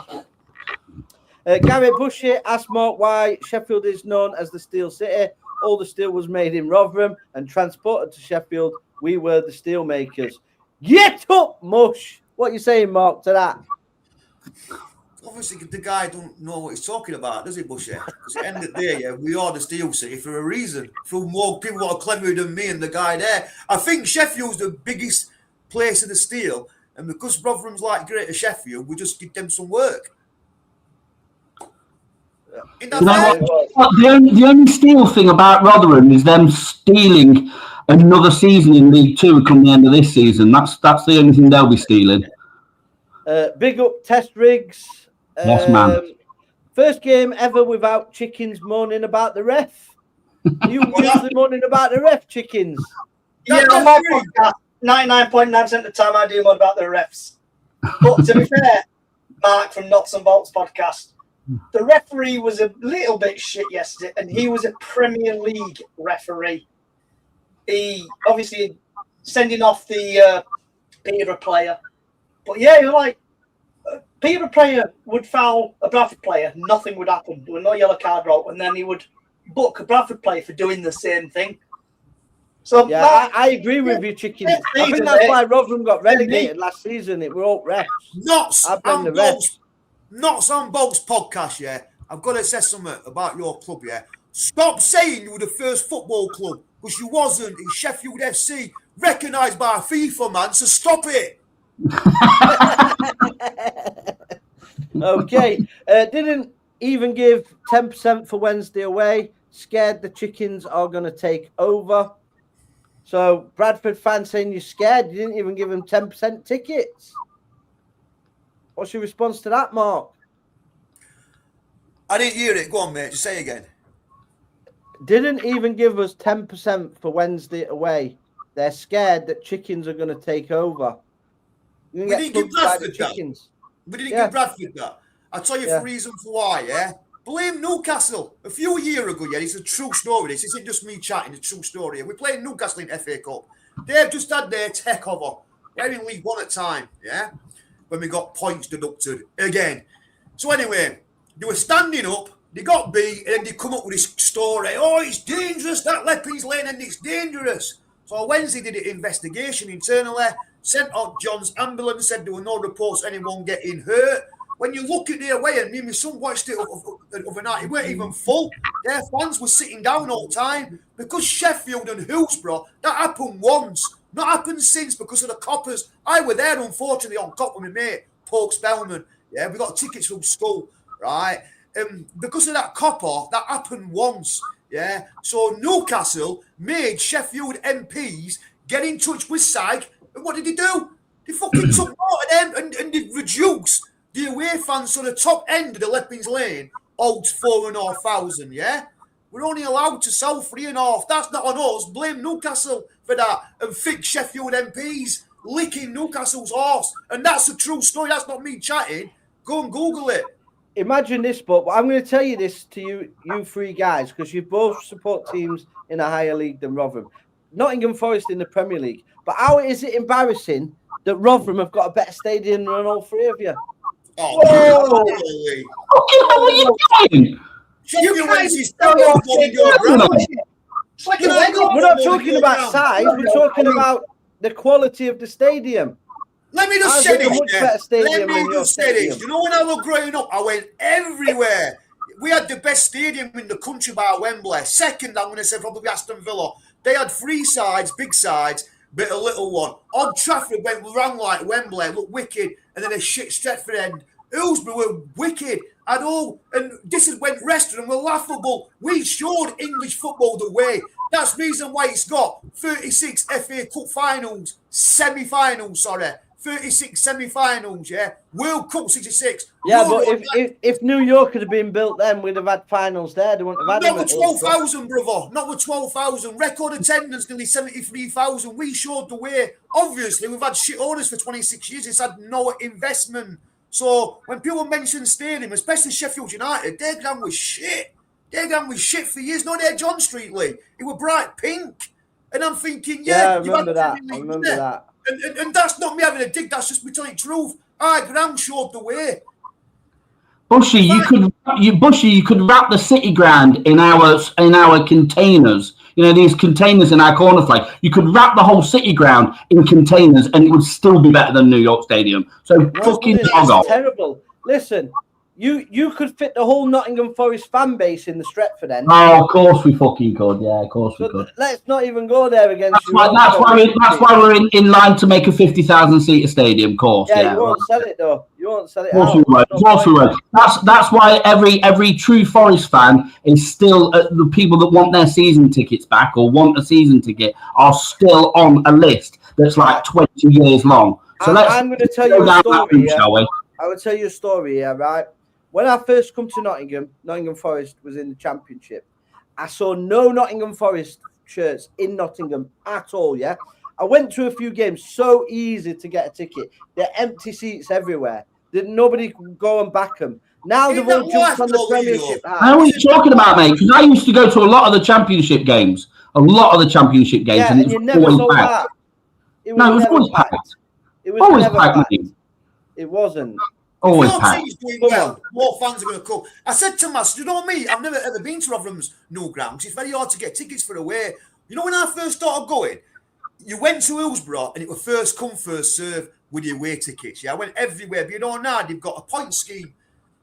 Garrett Bushy asked Mark why Sheffield is known as the Steel City. All the steel was made in Rotherham and transported to Sheffield. We were the steel makers. Get up, mush. What are you saying, Mark, to that? Obviously, the guy don't know what he's talking about, does he, Bushy? Because at the end of the day, yeah, we are the Steel City for a reason. For more people that are cleverer than me and the guy there. I think Sheffield's the biggest place of the steel, and because Rotherham's like Greater Sheffield, we just give them some work. The only steel thing about Rotherham is them stealing another season in League Two come the end of this season. That's the only thing they'll be stealing. Big up Test Riggs. Yes, man. First game ever without chickens moaning about the ref. You usually moaning about the ref, chickens. Yeah, on my podcast, 99.9% of the time I do more about the refs. But to be fair, Mark from Knots and Bolts podcast, the referee was a little bit shit yesterday, and he was a Premier League referee. He obviously sending off the Peterborough player. But yeah, you're like, Peterborough player would foul a Bradford player, nothing would happen. There was no yellow card roll, and then he would book a Bradford player for doing the same thing. So yeah, I agree with you, chickens. I think that's why Rotherham got relegated last season. It were all refs. Knots on Bolts podcast, yeah. I've got to say something about your club, yeah. Stop saying you were the first football club, because you wasn't in Sheffield FC, recognised by FIFA, man, so stop it. Okay. Didn't even give 10% for Wednesday away. Scared the chickens are going to take over. So Bradford fans saying you're scared. You didn't even give them 10% tickets. What's your response to that, Mark? I didn't hear it. Go on, mate. Just say again. Didn't even give us 10% for Wednesday away. They're scared that chickens are going to take over. We didn't give Bradford that. We didn't give Bradford that. I'll tell you the reason for why, yeah? Blame Newcastle. A few years ago, yeah, it's a true story. This isn't just me chatting, it's a true story. We played Newcastle in FA Cup. They've just had their takeover. They're in League One at time, yeah? When we got points deducted again. So anyway, they were standing up, they got beat, and then they come up with this story. Oh, it's dangerous, that Lepping's Lane, and it's dangerous. So on Wednesday, did an investigation internally, sent out John's ambulance, said there were no reports of anyone getting hurt. When you look at their way, and me and my son watched it overnight, it weren't even full. Their fans were sitting down all the time. Because Sheffield and Hillsborough, that happened once. Not happened since because of the coppers. I were there, unfortunately, on top with my mate, Paul Spellman. Yeah, we got tickets from school, right? Because of that copper, that happened once. Yeah, so Newcastle made Sheffield MPs get in touch with SAG, and what did they do? They fucking took more of them and they reduced the away fans to the top end of the Leppings Lane holds 4,500, yeah? We're only allowed to sell 3,500. That's not on us. Blame Newcastle for that and fix Sheffield MPs licking Newcastle's horse. And that's a true story. That's not me chatting. Go and Google it. Imagine this, but I'm going to tell you this to you three guys, because you both support teams in a higher league than Rotherham. Nottingham Forest in the Premier League. But how is it embarrassing that Rotherham have got a better stadium than all three of you? Oh, what are you doing? We're not talking about size. We're talking about the quality of the stadium. Let me just say this. You know, when I was growing up, I went everywhere. We had the best stadium in the country by Wembley. Second, I'm going to say probably Aston Villa. They had three sides, big sides, but a little one. Old Trafford ran like Wembley, looked wicked, and then a shit Stretford end. Hillsborough were wicked at all, and this is when restaurant were laughable. We showed English football the way. That's the reason why it's got 36 FA Cup finals, semi-finals, 36 semi-finals, yeah? World Cup 66. Yeah, Euro but if New York had been built then, we'd have had finals there. They wouldn't have had Not them with at Old Trafford. 12,000, brother. Not with 12,000. Record attendance, nearly 73,000. We showed the way. Obviously, we've had shit owners for 26 years. It's had no investment. So when people mention stadium, especially Sheffield United, their ground was shit. Their ground was shit for years. No, they're John Street, Lee. It was bright pink. And I'm thinking, Yeah, I remember that. I remember that. And that's not me having a dig. That's just me telling the truth. Our ground showed the way. Bushy, you could wrap the City ground in our containers. You know, these containers in our corner flag. You could wrap the whole City ground in containers, and it would still be better than New York Stadium. So fucking dog off. Terrible. Listen, you could fit the whole Nottingham Forest fan base in the Stretford end. Oh, of course we fucking could. Yeah, of course we could. Let's not even go there against That's why we're in line to make a 50,000 seater stadium. Of course. Yeah, you won't sell it though. You won't sell it. Of course we will. That's why every true Forest fan is still the people that want their season tickets back or want a season ticket are still on a list that's like 20 years long. So I'm going to tell you a story. Shall we? I will tell you a story here, right? When I first come to Nottingham Forest was in the Championship. I saw no Nottingham Forest shirts in Nottingham at all, yeah? I went to a few games, so easy to get a ticket. There are empty seats everywhere. Nobody could go and back them. Now they've all jumped on the Premiership. How are you talking about, mate? Because I used to go to a lot of the Championship games. And you never saw that. It was always packed. It was always never packed. It wasn't. Always Your packed. team's doing well, more fans are going to come. I said to Mass, you know me, I've never ever been to Rotherham's new ground because it's very hard to get tickets for away. You know, when I first started going, you went to Hillsborough and it was first come, first serve with your away tickets. Yeah, I went everywhere. But you know, now they've got a point scheme.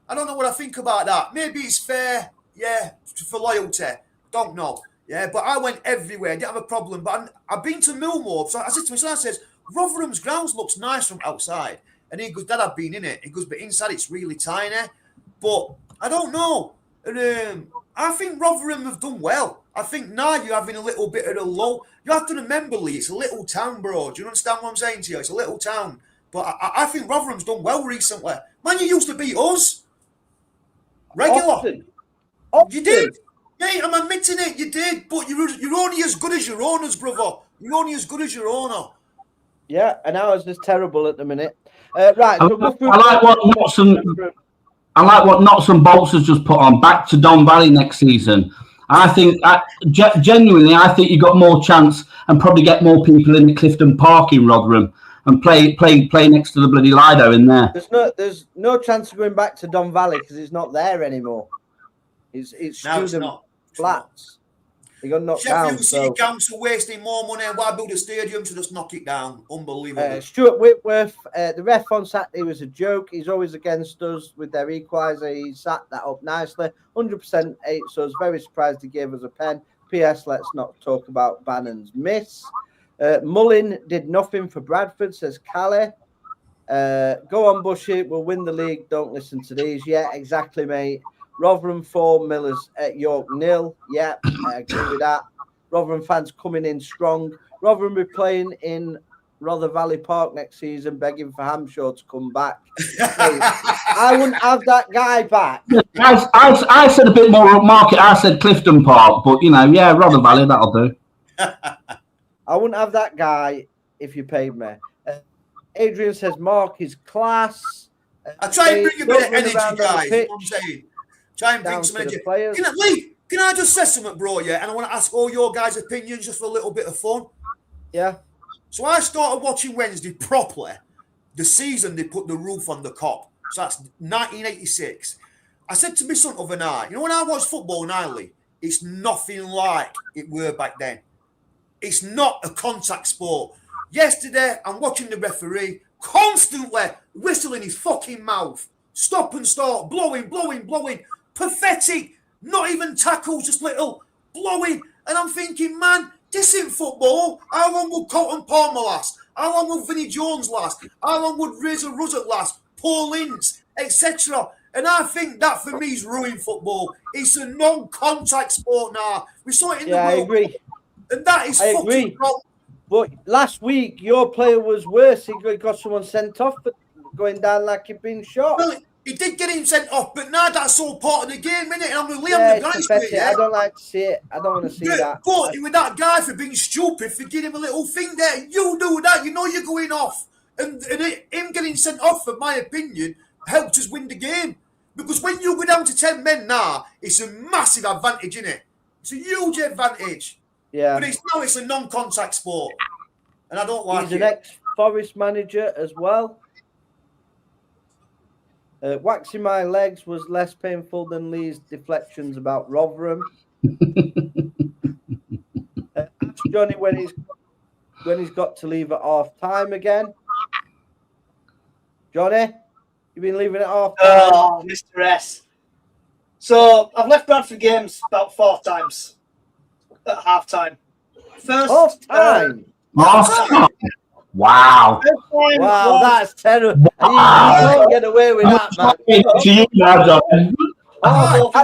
I don't know what I think about that. Maybe it's fair, yeah, for loyalty. Don't know. Yeah, but I went everywhere. I didn't have a problem. But I've been to Millmore. So I said to my son, I says, Rotherham's grounds looks nice from outside. And he goes, Dad, I've been in it. He goes, but inside it's really tiny. But I don't know. And, I think Rotherham have done well. I think now you're having a little bit of a low. You have to remember, Lee, it's a little town, bro. Do you understand what I'm saying to you? It's a little town. But I think Rotherham's done well recently. Man, you used to beat us. Regular. Often. You did. Mate, I'm admitting it. You did. But you're only as good as your owners, brother. You're only as good as your owner. Yeah, and ours is terrible at the minute. Right. So I like what Knots and Bolts has just put on. Back to Don Valley next season. I think, genuinely, I think you got more chance and probably get more people in the Clifton Park in Rotherham and play next to the bloody Lido in there. There's no chance of going back to Don Valley because it's not there anymore. It's student flats. They got knocked down. Sheffield City Council wasting more money. Why build a stadium to just knock it down? Unbelievable. Stuart Whitworth, the ref on Saturday was a joke. He's always against us with their equaliser. He sat that up nicely. 100% 8, so I was very surprised he gave us a pen. P.S. Let's not talk about Bannon's miss. Mullin did nothing for Bradford, says Callie. Go on, Bushy. We'll win the league. Don't listen to these. Yeah, exactly, mate. Rotherham 4, Millers at York 0. Yeah, I agree with that. Rotherham fans coming in strong. Rotherham will be playing in Rother Valley Park next season, begging for Hamshaw to come back. I wouldn't have that guy back. I said a bit more upmarket. I said Clifton Park, but, yeah, Rother Valley, that'll do. I wouldn't have that guy if you paid me. Adrian says Mark is class. I try and bring a bit of energy, guys. You know what I'm saying? Try and bring some energy. Can I just say something, bro? Yeah, and I want to ask all your guys' opinions just for a little bit of fun. Yeah. So I started watching Wednesday properly. The season they put the roof on the Kop. So that's 1986. I said to my son the other night, when I watch football nightly, it's nothing like it were back then. It's not a contact sport. Yesterday, I'm watching the referee constantly whistling his fucking mouth. Stop and start, blowing. Pathetic. Not even tackles, just little blowing. And I'm thinking, man, this ain't football. How long would Colton Palmer last? How long would Vinnie Jones last? How long would Razor Russell last? Paul Ince, etc. And I think that for me is ruined football. It's a non-contact sport now. We saw it in the World Cup. I agree. And that is fucking wrong. But last week, your player was worse. He got someone sent off for going down like he'd been shot. Well, he did get him sent off, but now that's all part of the game, innit? And I'm with Liam, Yeah, the it's guy's pathetic. I don't like to see it. I don't want to see that. But with that guy for being stupid, for giving him a little thing there, you do that, you know you're going off. And him getting sent off, in my opinion, helped us win the game. Because when you go down to 10 men now, it's a massive advantage, innit? It's a huge advantage. Yeah. But it's a non-contact sport. And I don't like He's it. an ex-Forest manager as well. Waxing my legs was less painful than Lee's deflections about Rotherham. Ask Johnny when he's got to leave at half time again. Johnny, you've been leaving at half time. Oh, Mr. S. So I've left Bradford games about 4 times at half time. Half time. Wow. Wow, that's terrible. You can't get away with that, man.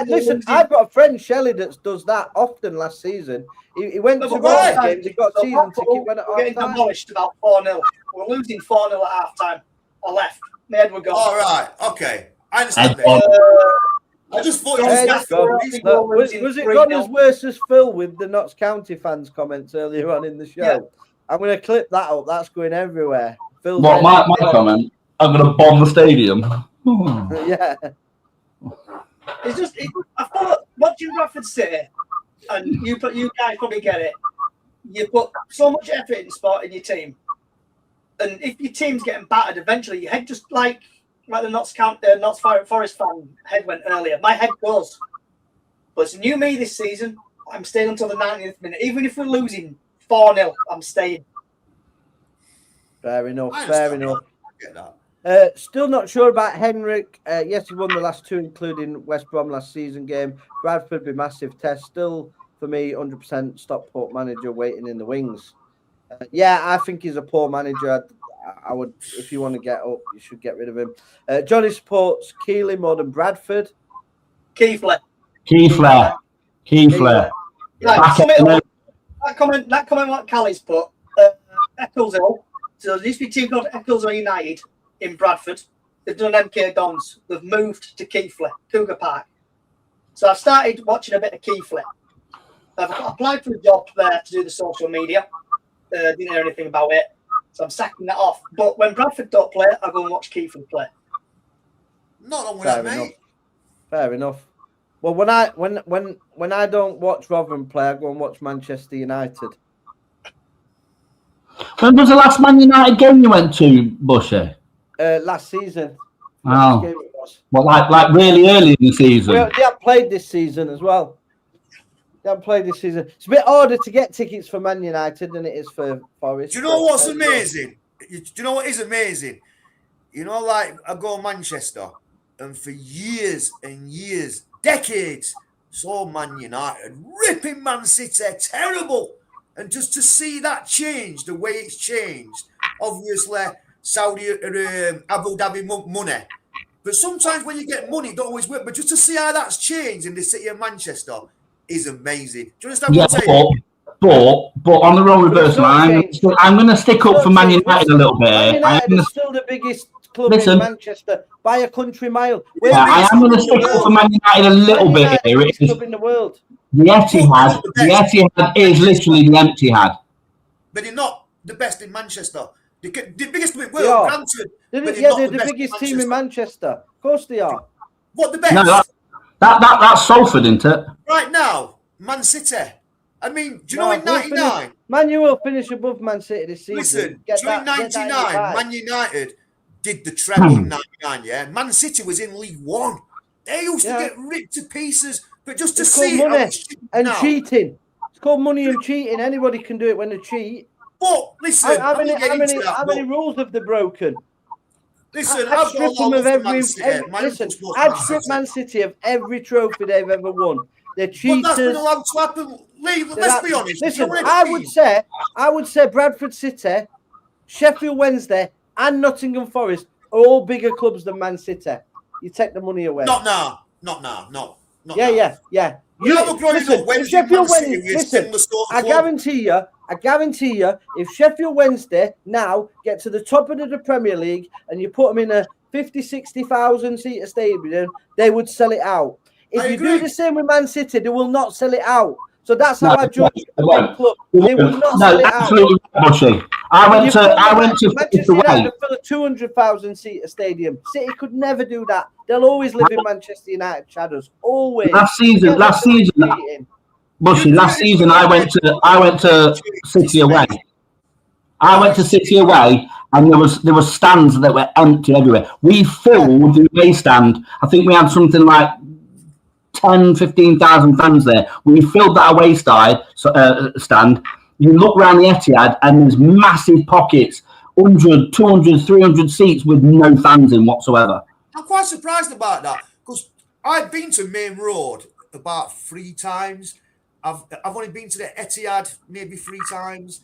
Listen, I've got a friend, Shelley, that does that often last season. He went to Rotherham games, he got a season ticket, went at We're getting half time. demolished about 4-0. We're losing 4-0 at half time. I left. My head were gone. All right, okay. I understand that. I just thought Was it gone as worse as Phil with the Notts County fans' comments earlier on in the show? Yeah. I'm going to clip that up. That's going everywhere. Phil, What, my comment? I'm going to bomb the stadium. Yeah. It's just, I thought watching Bradford City, and you guys probably get it. You put so much effort in sport in your team, and if your team's getting battered, eventually your head just like the Notts Forest fan head went earlier. My head goes. But it's new me this season. I'm staying until the 90th minute, even if we're losing 4-0. I'm staying. Fair enough. I Fair understand enough. I get that. Still not sure about Henrik. Yes, he won the last 2, including West Brom last season game. Bradford be massive test. Still, for me, 100% Stockport manager waiting in the wings. Yeah, I think he's a poor manager. I would, if you want to get up, you should get rid of him. Johnny supports Keighley more than Bradford. Keighley. Keighley. Right, that comment what Callie's put. Eccleshill. So there used to be a team called Eccleshill United in Bradford. They've done MK Dons. They've moved to Keighley, Cougar Park. So I started watching a bit of Keighley. I've applied for a job there to do the social media. Didn't hear anything about it. So I'm sacking that off. But when Bradford don't play, I go and watch Keighley play. Not wrong with that, mate. Fair enough. Well, when I don't watch Rotherham play, I go and watch Manchester United. When was the last Man United game you went to, Bushy? Last season. Oh. Game it was. Well, like really early in the season. Well, they haven't played this season as well. They haven't played this season. It's a bit harder to get tickets for Man United than it is for Forest. Do you know what's amazing? Do you know what is amazing? You know, like I go to Manchester, and for years and years, decades, saw Man United ripping Man City, terrible. And just to see that change, the way it's changed, obviously Saudi, Abu Dhabi money. But sometimes when you get money, it don't always work. But just to see how that's changed in the city of Manchester is amazing. Do you understand what I'm saying? But on the role reverse line, I'm going to stick up for Man United a little bit. Man United is still the biggest club in Manchester by a country mile. I am going to stick up for Man United a little bit here. Biggest club in the world. The Etihad is literally the Etihad. But they're not the best in Manchester. The biggest in the world, granted. They're the biggest team in Manchester. Of course they are. What, the best? No, that's Salford, isn't it? Right now, Man City. I mean, do you know in 99? Man U will finish above Man City this season. Listen, during 99, Man United did the treble in 99, yeah? Man City was in League One. They used to get ripped to pieces. But just to see money and cheating. It's called money and cheating. Anybody can do it when they cheat. But listen, how many rules have they broken? Listen, I'd strip them of I'd strip Man City of every trophy they've ever won. They're cheaters. But that's been allowed to happen. Lee, let's be honest. Listen, I would say Bradford City, Sheffield Wednesday, and Nottingham Forest are all bigger clubs than Man City. You take the money away. Not now. If Sheffield Wednesday, I guarantee you, if Sheffield Wednesday now get to the top of the Premier League and you put them in a 50,000-60,000 seater stadium, they would sell it out. If you do the same with Man City, they will not sell it out. So that's how I judge a big club. They will not sell it out. Absolutely, Bushy. I went to Manchester United fill a 200,000 seater stadium. City could never do that. They'll always live in Manchester United shadows. Always. Last season, Bushy. Last season, I went to City away. I went to City away, and there were stands that were empty everywhere. We filled the away stand. I think we had something like 10,000-15,000 fans there. We filled that away stand. You look around the Etihad and there's massive pockets, 100, 200, 300 seats with no fans in whatsoever. I'm quite surprised about that because I've been to Main Road about 3 times. I've only been to the Etihad maybe 3 times.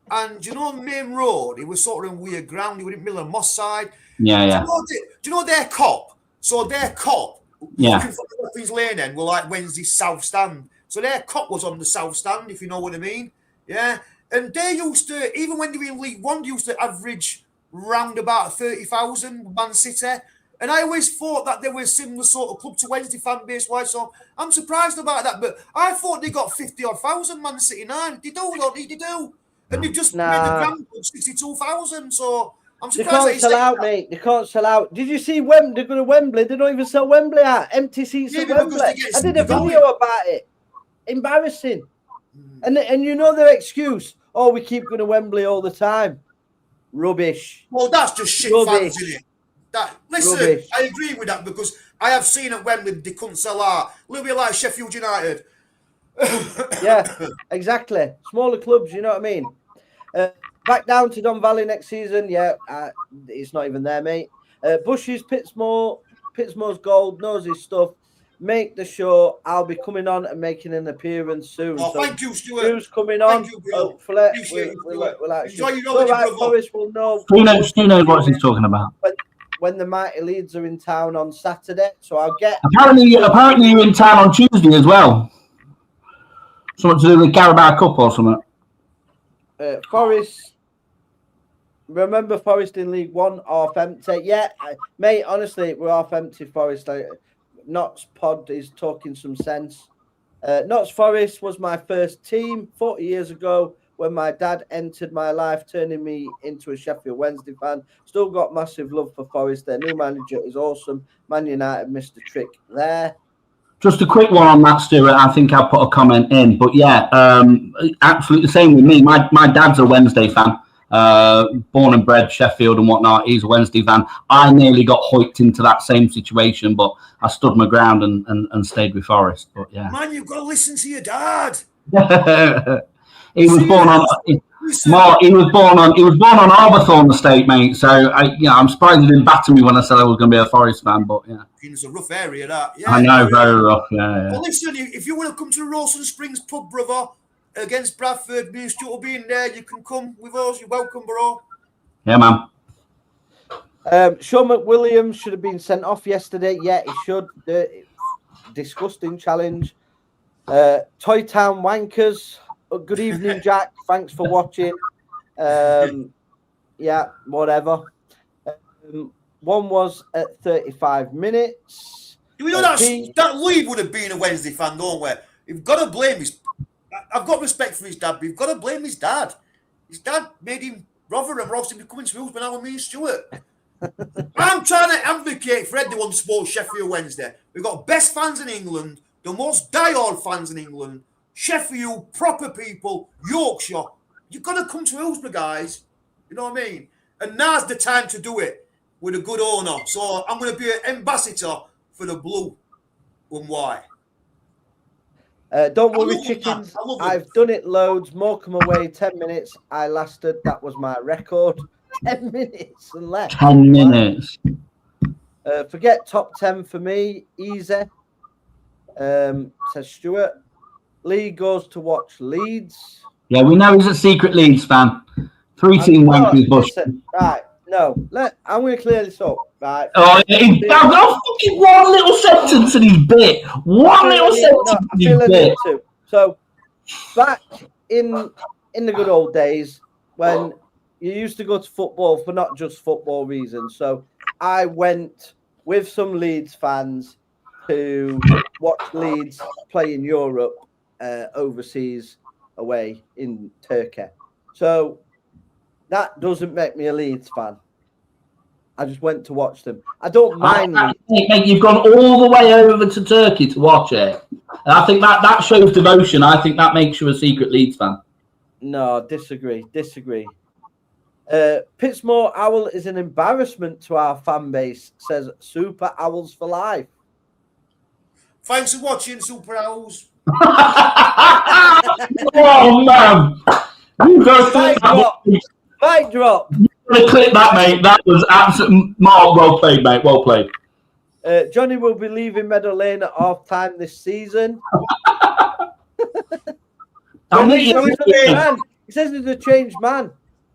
And you know, Main Road, it was sort of in weird ground. It was in the middle of Moss side. Yeah. Do you know their cop? So their cop, looking for the Muffins Lane end, were like Wednesday's South Stand. So their cop was on the South Stand, if you know what I mean. Yeah. And they used to, even when they were in League One, they used to average round about 30,000 Man City. And I always thought that they were a similar sort of club to Wednesday fan base wise. So I'm surprised about that. But I thought they got 50,000 Man City 9. They do, don't they? They do. And they just made the ground 62,000. So I'm surprised. They can't sell out, mate. They can't sell out. Did you see Wembley? They go to Wembley. They don't even sell Wembley out. Empty seats at Wembley. I did a video about it. Embarrassing. And you know their excuse. Oh, we keep going to Wembley all the time. Rubbish. Well, that's just shit fans, isn't it? Listen, rubbish. I agree with that because I have seen at Wembley they couldn't sell out. A little bit like Sheffield United. Yeah, exactly. Smaller clubs, you know what I mean? Back down to Don Valley next season. Yeah, it's not even there, mate. Bushy's Pittsmore's gold, knows his stuff. Make the show. I'll be coming on and making an appearance soon. Oh, so thank you, Stuart. Who's coming on? Thank you, hopefully, we'll enjoy your knowledge, Forest will know. Who knows what he's talking about? When the mighty Leeds are in town on Saturday, so I'll get. Apparently you're in town on Tuesday as well. Something to do with Carabao Cup or something. Forest. Remember Forest in League One, half empty. Yeah, mate. Honestly, we're half empty. Forest. Notts Pod is talking some sense. Notts Forest was my first team 40 years ago when my dad entered my life, turning me into a Sheffield Wednesday fan. Still got massive love for Forest. Their new manager is awesome. Man United missed a trick there. Just a quick one on that, Stuart. I think I'll put a comment in. But yeah, absolutely the same with me. My dad's a Wednesday fan. Born and bred Sheffield and whatnot. He's a Wednesday fan. I nearly got hoiked into that same situation, but I stood my ground and stayed with Forest. But yeah, man, you've got to listen to your dad. He was born on Arborthorne Estate, mate. So I'm surprised he didn't batter me when I said I was going to be a Forest fan. But yeah, it's a rough area that. Yeah, I know, very rough. Yeah. Well, listen, if you want to come to Rawson Springs pub, brother, against Bradford, me and Stuart will be in there. You can come with us. You're welcome, bro. Yeah, man. Sean McWilliams should have been sent off yesterday. Yeah, he should. Disgusting challenge. Toy Town Wankers. Good evening, Jack. Thanks for watching. Yeah, whatever. One was at 35 minutes. Do we know that Lee would have been a Wednesday fan, don't we? You've got to blame his. I've got respect for his dad, but you've got to blame his dad. His dad made him Rotherham, obviously becoming smooth, but now with me and Stuart. I'm trying to advocate for everyone to support Sheffield Wednesday. We've got best fans in England, the most diehard fans in England, Sheffield, proper people, Yorkshire. You've got to come to Hillsborough, guys. You know what I mean? And now's the time to do it with a good owner. So I'm going to be an ambassador for the blue and white. Don't worry, chickens. I've done it loads. Morecambe away, 10 minutes. I lasted. That was my record. 10 minutes and left. 10 minutes. Forget top 10 for me. Easy. Says Stuart. Lee goes to watch Leeds. Yeah, we know he's a secret Leeds fan. 3-team wankers, Bush. Listen, right. No, I'm going to clear this up, right? Oh, I've got fucking one little sentence in his bit. One little sentence I in his feel I bit. need to. So, back in the good old days when you used to go to football for not just football reasons. So, I went with some Leeds fans to watch Leeds play in Europe, overseas, away in Turkey. So, that doesn't make me a Leeds fan. I just went to watch them. I don't mind Leeds. Mate, you've gone all the way over to Turkey to watch it. And I think that shows devotion. I think that makes you a secret Leeds fan. No, disagree. Pittsmore Owl is an embarrassment to our fan base, says Super Owls for Life. Thanks for watching, Super Owls. Oh, man. You go Mic drop. Clip that, mate. That was absolute Mark. Well played, mate. Well played. Johnny will be leaving Meadow Lane at half time this season. He says he's a changed man.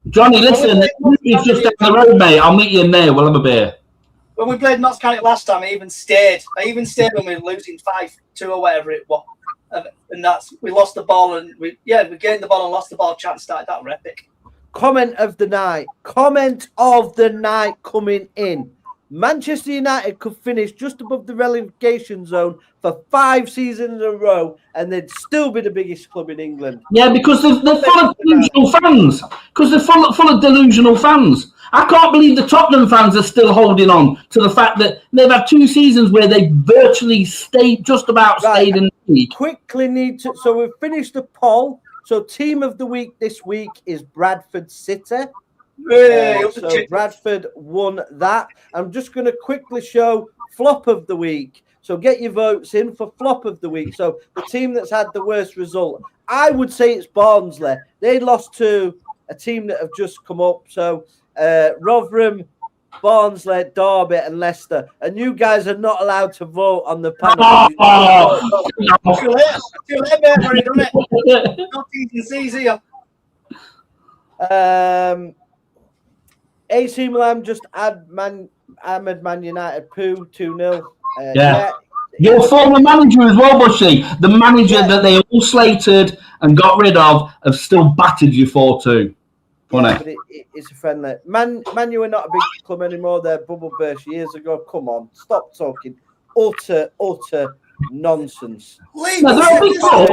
Johnny, listen, it's just down the road, mate. I'll meet you in there. We'll have a beer. When we played Notts County last time, I even stayed when we were losing 5-2 or whatever it was. And we lost the ball and we gained the ball and lost the ball. Chance started. That were epic. Comment of the night coming in. Manchester United could finish just above the relegation zone for 5 seasons in a row and they'd still be the biggest club in England. Yeah, because they're full of delusional fans. Because they're full of delusional fans. I can't believe the Tottenham fans are still holding on to the fact that they've had 2 seasons where they virtually stayed in the league. Quickly need to. So we've finished the poll. So team of the week this week is Bradford City. So Bradford won that. I'm just going to quickly show flop of the week. So get your votes in for flop of the week. So the team that's had the worst result, I would say it's Barnsley. They lost to a team that have just come up. So Rotherham, Barnsley, Derby and Leicester. And you guys are not allowed to vote on the panel. Too late, mate. Already done it. Not T's here. AC Milan just Ahmed Man United poo 2-0. Your former manager as well, Bushy. The manager that they all slated and got rid of have still battered you 4-2. Yeah, but it's a friendly. Man U are not a big club anymore. They're bubble burst years ago. Come on, stop talking utter nonsense. No, they're a big club.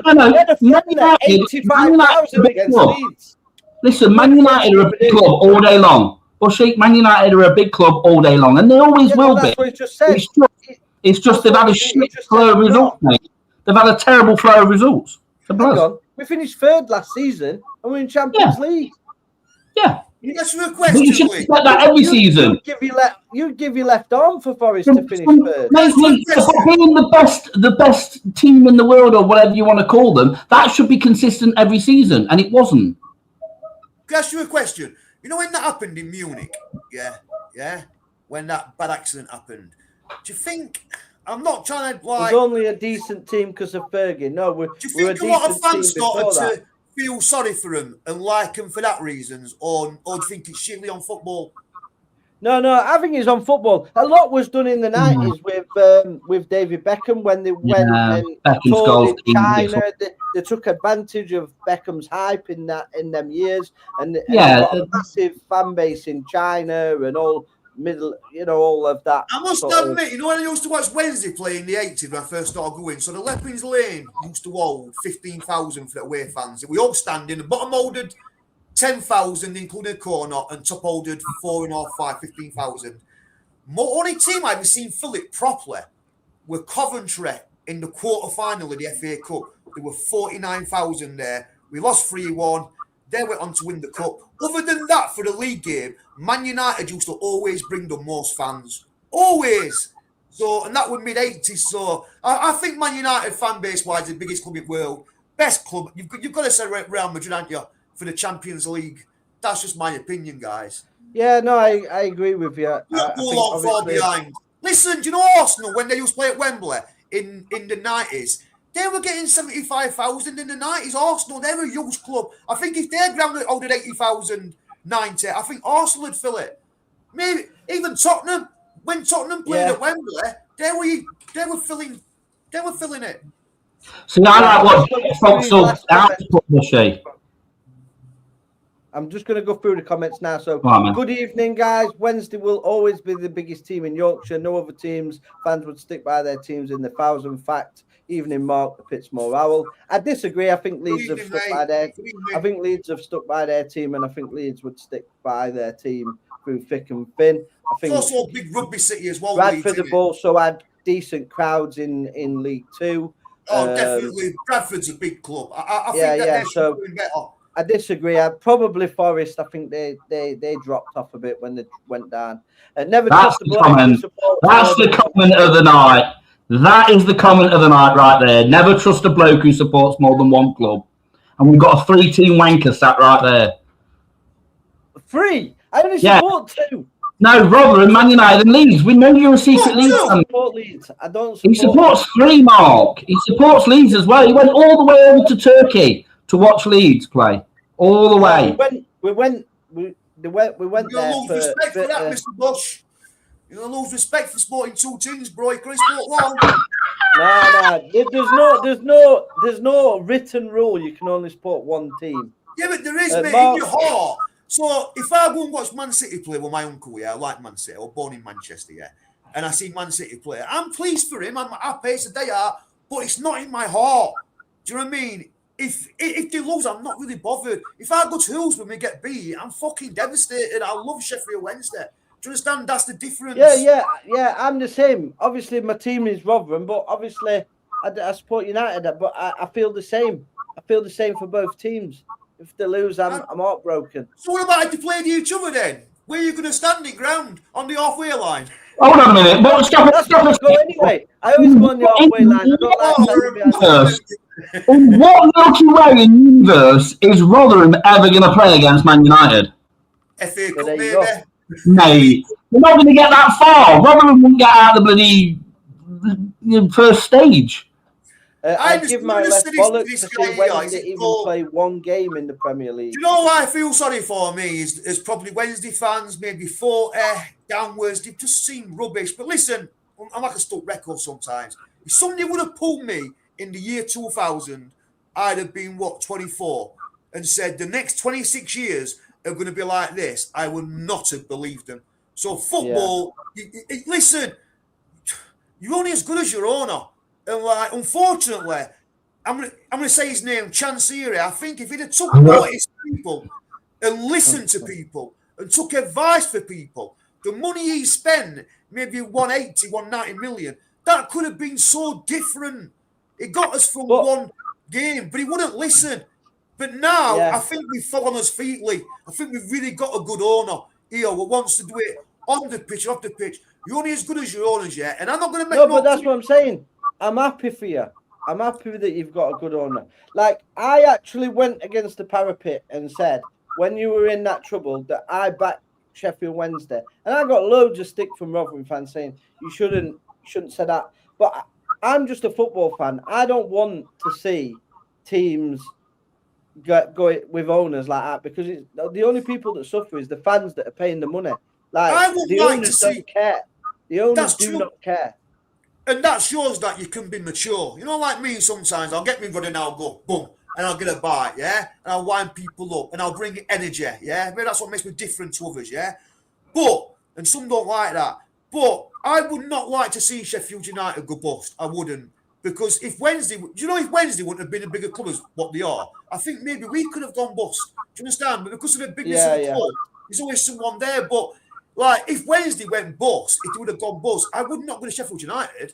No. Man United against Leeds. Listen, Man United are a big club all day long. Man United are a big club all day long, and they always will be. What just said. It's just they've had a shit flow of results, mate. They've had a terrible flow of results. Hang on. We finished 3rd last season, and we're in Champions League. Yeah. That's a question. You should expect that every season. You'd give your left arm for Forest to finish 3rd. Being the best team in the world, or whatever you want to call them, that should be consistent every season, and it wasn't. Can I ask you a question? You know when that happened in Munich? Yeah. When that bad accident happened, do you think? I'm not trying to like. It was only a decent team because of Fergie. No, do you think a lot of fans started to feel sorry for him and like him for that reasons, or do you think it's shitly on football? No, I think it's on football. A lot was done in the 90s with David Beckham when they went and toured in China. They took advantage of Beckham's hype in them years, and got a massive fan base in China and all of that. I must admit, when I used to watch Wednesday play in the 80s when I first started going, so the Leppings Lane used to hold 15,000 for the away fans. We all standing, the bottom ordered 10,000, including a corner, and top ordered 15,000. Only team I've ever seen fill it properly were Coventry in the quarter-final of the FA Cup. There were 49,000 there. We lost 3-1. They went on to win the cup. Other than that, for the league game, Man United used to always bring the most fans. Always. So, and that was mid-80s. So, I think Man United fan base-wise, the biggest club in the world. Best club. You've got to say Real Madrid, haven't you, for the Champions League. That's just my opinion, guys. Yeah, no, I agree with you. Not go long far behind. Listen, do you know Arsenal, when they used to play at Wembley in the 90s, they were getting 75,000 in the 90s. Arsenal, they're a huge club. I think if their ground ordered 80,000 90. I think Arsenal would fill it. Maybe even Tottenham. When Tottenham played at Wembley, they were filling it. See, I like what Fox up output, Bushy. I'm just going to go through the comments now. So, Right, good evening, guys. Wednesday will always be the biggest team in Yorkshire. No other teams. Fans would stick by their teams in the 1,000 fact. Evening, Mark, the Pittsmore Owl. I disagree. I think Leeds have stuck by their. I think Leeds have stuck by their team, and I think Leeds would stick by their team through thick and thin. I think it's also a big rugby city as well. Bradford have also had decent crowds in League Two. Oh, definitely. Bradford's a big club. I think they're doing better. I disagree. Probably Forest. I think they dropped off a bit when they went down. Never That's the comment. That's the comment of the night. That is the comment of the night right there. Never trust a bloke who supports more than one club. And we've got a 3-team wanker sat right there. 3? I only support 2. No, Rotherham, Man United and Leeds. We know you're a secret Leeds fan. I don't support He supports 3, Mark. He supports Leeds as well. He went all the way over to Turkey to watch Leeds play. All the way. We went there lose respect for that, Mr. Bush. You're going to lose respect for supporting 2 teams, bro. You can't support one. No. There's no written rule. You can only support one team. Yeah, but there is, mate, in your heart. So if I go and watch Man City play with my uncle, I like Man City. I was born in Manchester, and I see Man City play, I'm pleased for him. I'm happy. It's a day out, but it's not in my heart. Do you know what I mean? If they lose, I'm not really bothered. If I go to Hills when we get beat, I'm fucking devastated. I love Sheffield Wednesday. Do you understand? That's the difference. Yeah. I'm the same. Obviously, my team is Rotherham, but obviously, I support United. But I feel the same. I feel the same for both teams. If they lose, I'm heartbroken. So what about if they played each other then? Where are you going to stand in ground on the halfway line? Hold on a minute. Well, stop it. Go anyway. I always go on the halfway line. I don't like in what Milky Way universe is Rotherham ever going to play against Man United? FA Cup, maybe. Mate, we're not going to get that far. Rotherham won't get out of the bloody first stage. I give my left bollocks to see Wednesday even play one game in the Premier League. Do you know what I feel sorry for me is probably Wednesday fans, maybe 40 downwards. They've just seen rubbish. But listen, I'm like a stuck record sometimes. If somebody would have pulled me in the year 2000, I'd have been, 24, and said the next 26 years are going to be like this, I would not have believed them. So football, listen, you're only as good as your owner. And unfortunately, I'm gonna say his name, Chansiri. I think if he'd have took notice people and listened to people and took advice for people, the money he spent, maybe 180, 190 million, that could have been so different. It got us from one game, but he wouldn't listen. But now, I think we've fallen on his feet, Lee. I think we've really got a good owner here who wants to do it on the pitch, off the pitch. You're only as good as your owners, and I'm not going to make but that's what I'm saying. I'm happy for you. I'm happy that you've got a good owner. Like, I actually went against the parapet and said, when you were in that trouble, that I backed Sheffield Wednesday. And I got loads of stick from Rotherham fans saying, you shouldn't say that. But I'm just a football fan. I don't want to see teams go with owners like that, because the only people that suffer is the fans that are paying the money. Like, the owners don't care. The owners do not care. And that shows that you can be mature. You know, like me sometimes, I'll get me running, I'll go, boom, and I'll get a bite, and I'll wind people up, and I'll bring energy, Maybe that's what makes me different to others, But, and some don't like that, but I would not like to see Sheffield United go bust. I wouldn't. Because if Wednesday wouldn't have been a bigger club as what they are, I think maybe we could have gone bust. Do you understand? But because of the bigness of the club, there's always someone there. But like, if Wednesday went bust, if they would have gone bust, I would not go to Sheffield United.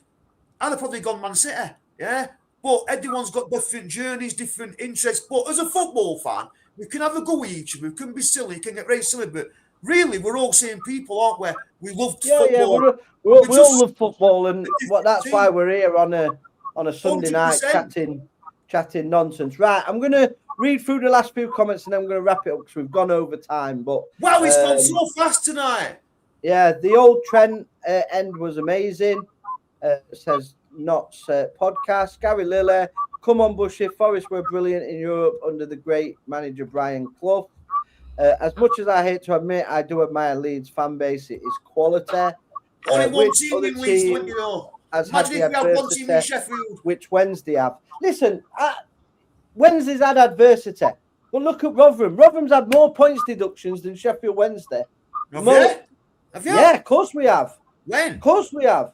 I'd have probably gone Man City, But everyone's got different journeys, different interests. But as a football fan, we can have a go with each other. We can be silly, can get very silly, but really, we're all same people, aren't we? We love football. Yeah, we all love football, and that's why we're here on a Sunday 100%. Night chatting nonsense. Right, I'm going to read through the last few comments, and then I'm going to wrap it up because we've gone over time. But wow, it's gone so fast tonight. Yeah, the old Trent end was amazing. Says Knott's podcast. Gary Lilly, come on, Bushy. Forest were brilliant in Europe under the great manager Brian Clough. As much as I hate to admit, I do admire Leeds fan base. It is quality. Only one Which team other in Leeds, don't team you know? has had Imagine the if we had one team in adversity Sheffield. which Wednesday have? Listen, Wednesday's had adversity. But look at Rotherham. Rotherham's had more points deductions than Sheffield Wednesday. Have you? Have you? Yeah, of course we have. When? Of course we have.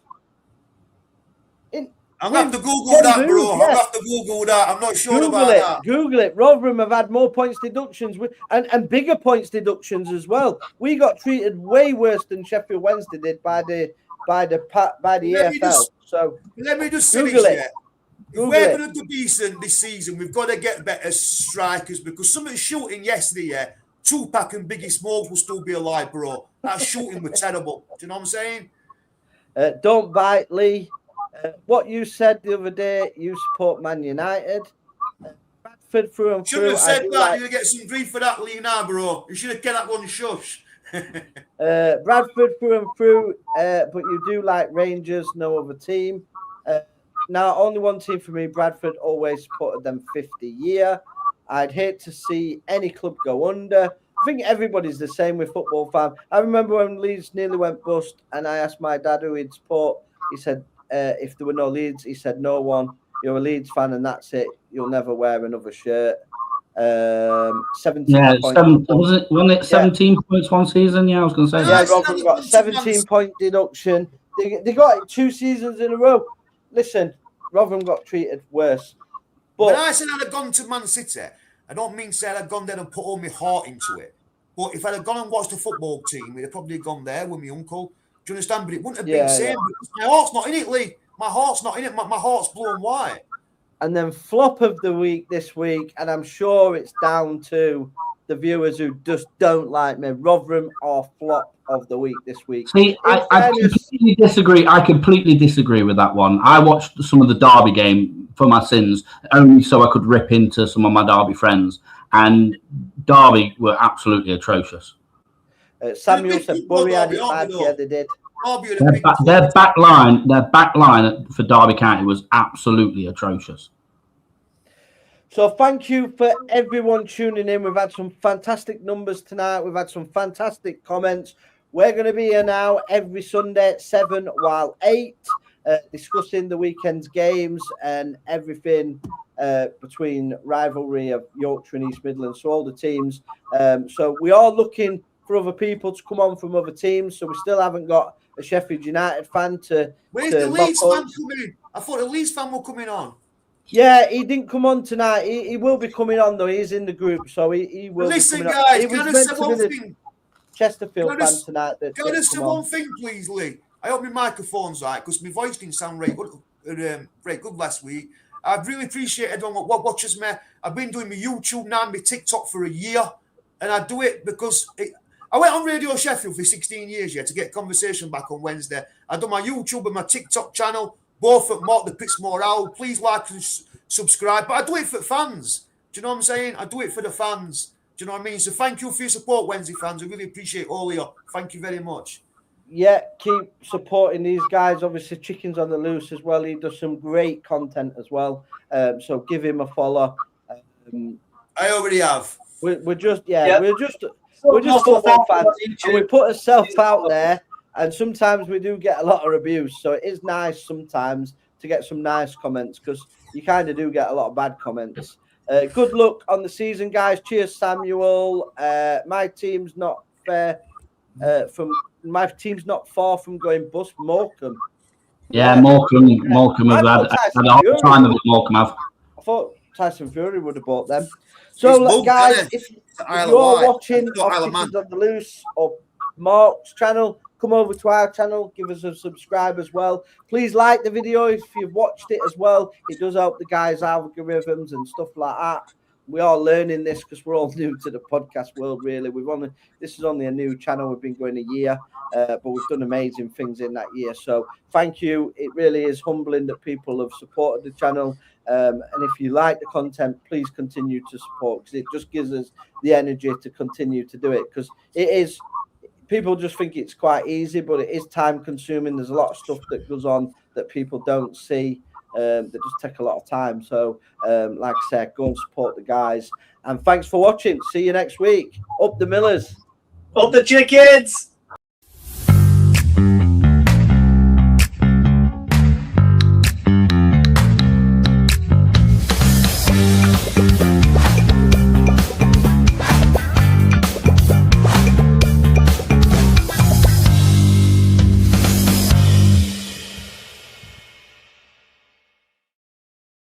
I'm going to have to Google that, bro. I'm going to have to Google that. I'm not sure about that. Google it. Rotherham have had more points deductions and bigger points deductions as well. We got treated way worse than Sheffield Wednesday did by the EFL. So let me just Google finish it. here. If we're going to do decent this season, we've got to get better strikers because some of the shooting yesterday, yeah, Tupac and Biggie Smalls will still be alive, bro. That shooting was terrible. Do you know what I'm saying? Don't bite, Lee. What you said the other day, you support Man United. Bradford through and through. Shouldn't have said that. You're going to get some grief for that, Lee, now, bro. You should have kept that one shush. Bradford through and through, but you do like Rangers, no other team. Now, only one team for me, Bradford, always supported them 50 year. I'd hate to see any club go under. I think everybody's the same with football fan. I remember when Leeds nearly went bust and I asked my dad who he'd support. He said, if there were no Leeds, he said, no one. You're a Leeds fan and that's it. You'll never wear another shirt. 17 points. Wasn't it 17 points one season? Yeah, I was going to say that. Yeah, Rotherham got 17-point deduction. They got it 2 seasons in a row. Listen, Rotherham got treated worse. But when I said I'd have gone to Man City, I don't mean say I'd have gone there and put all my heart into it. But if I'd have gone and watched the football team, we'd have probably gone there with my uncle. Do you understand? But it wouldn't have been the same. Because my heart's not in it, Lee. My heart's not in it. My heart's blue and white. And then flop of the week this week, and I'm sure it's down to the viewers who just don't like me. Rotherham are flop of the week this week. See, I completely disagree. I completely disagree with that one. I watched some of the Derby game for my sins, only so I could rip into some of my Derby friends. And Derby were absolutely atrocious. Samuel said Bury had it bad. Yeah, they did. Their back line for Derby County was absolutely atrocious. So thank you for everyone tuning in. We've had some fantastic numbers tonight. We've had some fantastic comments. We're going to be here now every Sunday at 7 while 8, discussing the weekend's games and everything between rivalry of Yorkshire and East Midlands. So all the teams. So we are looking for other people to come on from other teams. So we still haven't got a Sheffield United fan to. Where's the Leeds fan coming in? I thought the Leeds fan were coming on. Yeah, he didn't come on tonight. He will be coming on though. He's in the group, so he will. Listen, be coming guys, on. can I say one thing? Chesterfield fan tonight. Can I say one thing, please, Lee? I hope my microphone's right because my voice didn't sound very good last week. I really appreciate everyone what watches me. I've been doing my YouTube now, my TikTok for a year, and I do it because I went on Radio Sheffield for 16 years to get conversation back on Wednesday. I do my YouTube and my TikTok channel, both at Mark the Pitsmore Owl. Please like and subscribe. But I do it for fans. Do you know what I'm saying? I do it for the fans. Do you know what I mean? So thank you for your support, Wednesday fans. I really appreciate all of you. Thank you very much. Yeah, keep supporting these guys. Obviously, Chicken's on the loose as well. He does some great content as well. So give him a follow. I already have. We're just football fans, and we put ourselves out there, and sometimes we do get a lot of abuse. So it is nice sometimes to get some nice comments because you kind of do get a lot of bad comments. Good luck on the season, guys. Cheers, Samuel. My team's not far from going bust. Morecambe. Yeah, Morecambe have had a hard time of it. Morecambe have. I thought Tyson Fury would have bought them. So, guys, if you're watching Chickens on the Loose or Mark's channel, come over to our channel, give us a subscribe as well. Please like the video if you've watched it as well. It does help the guys' algorithms and stuff like that. We are learning this because we're all new to the podcast world, really. This is only a new channel. We've been going a year, but we've done amazing things in that year. So thank you. It really is humbling that people have supported the channel. And if you like the content, please continue to support because it just gives us the energy to continue to do it because it is. People just think it's quite easy, but it is time consuming. There's a lot of stuff that goes on that people don't see. They just take a lot of time. So, like I said, go and support the guys. And thanks for watching. See you next week. Up the Millers. Up the chickens!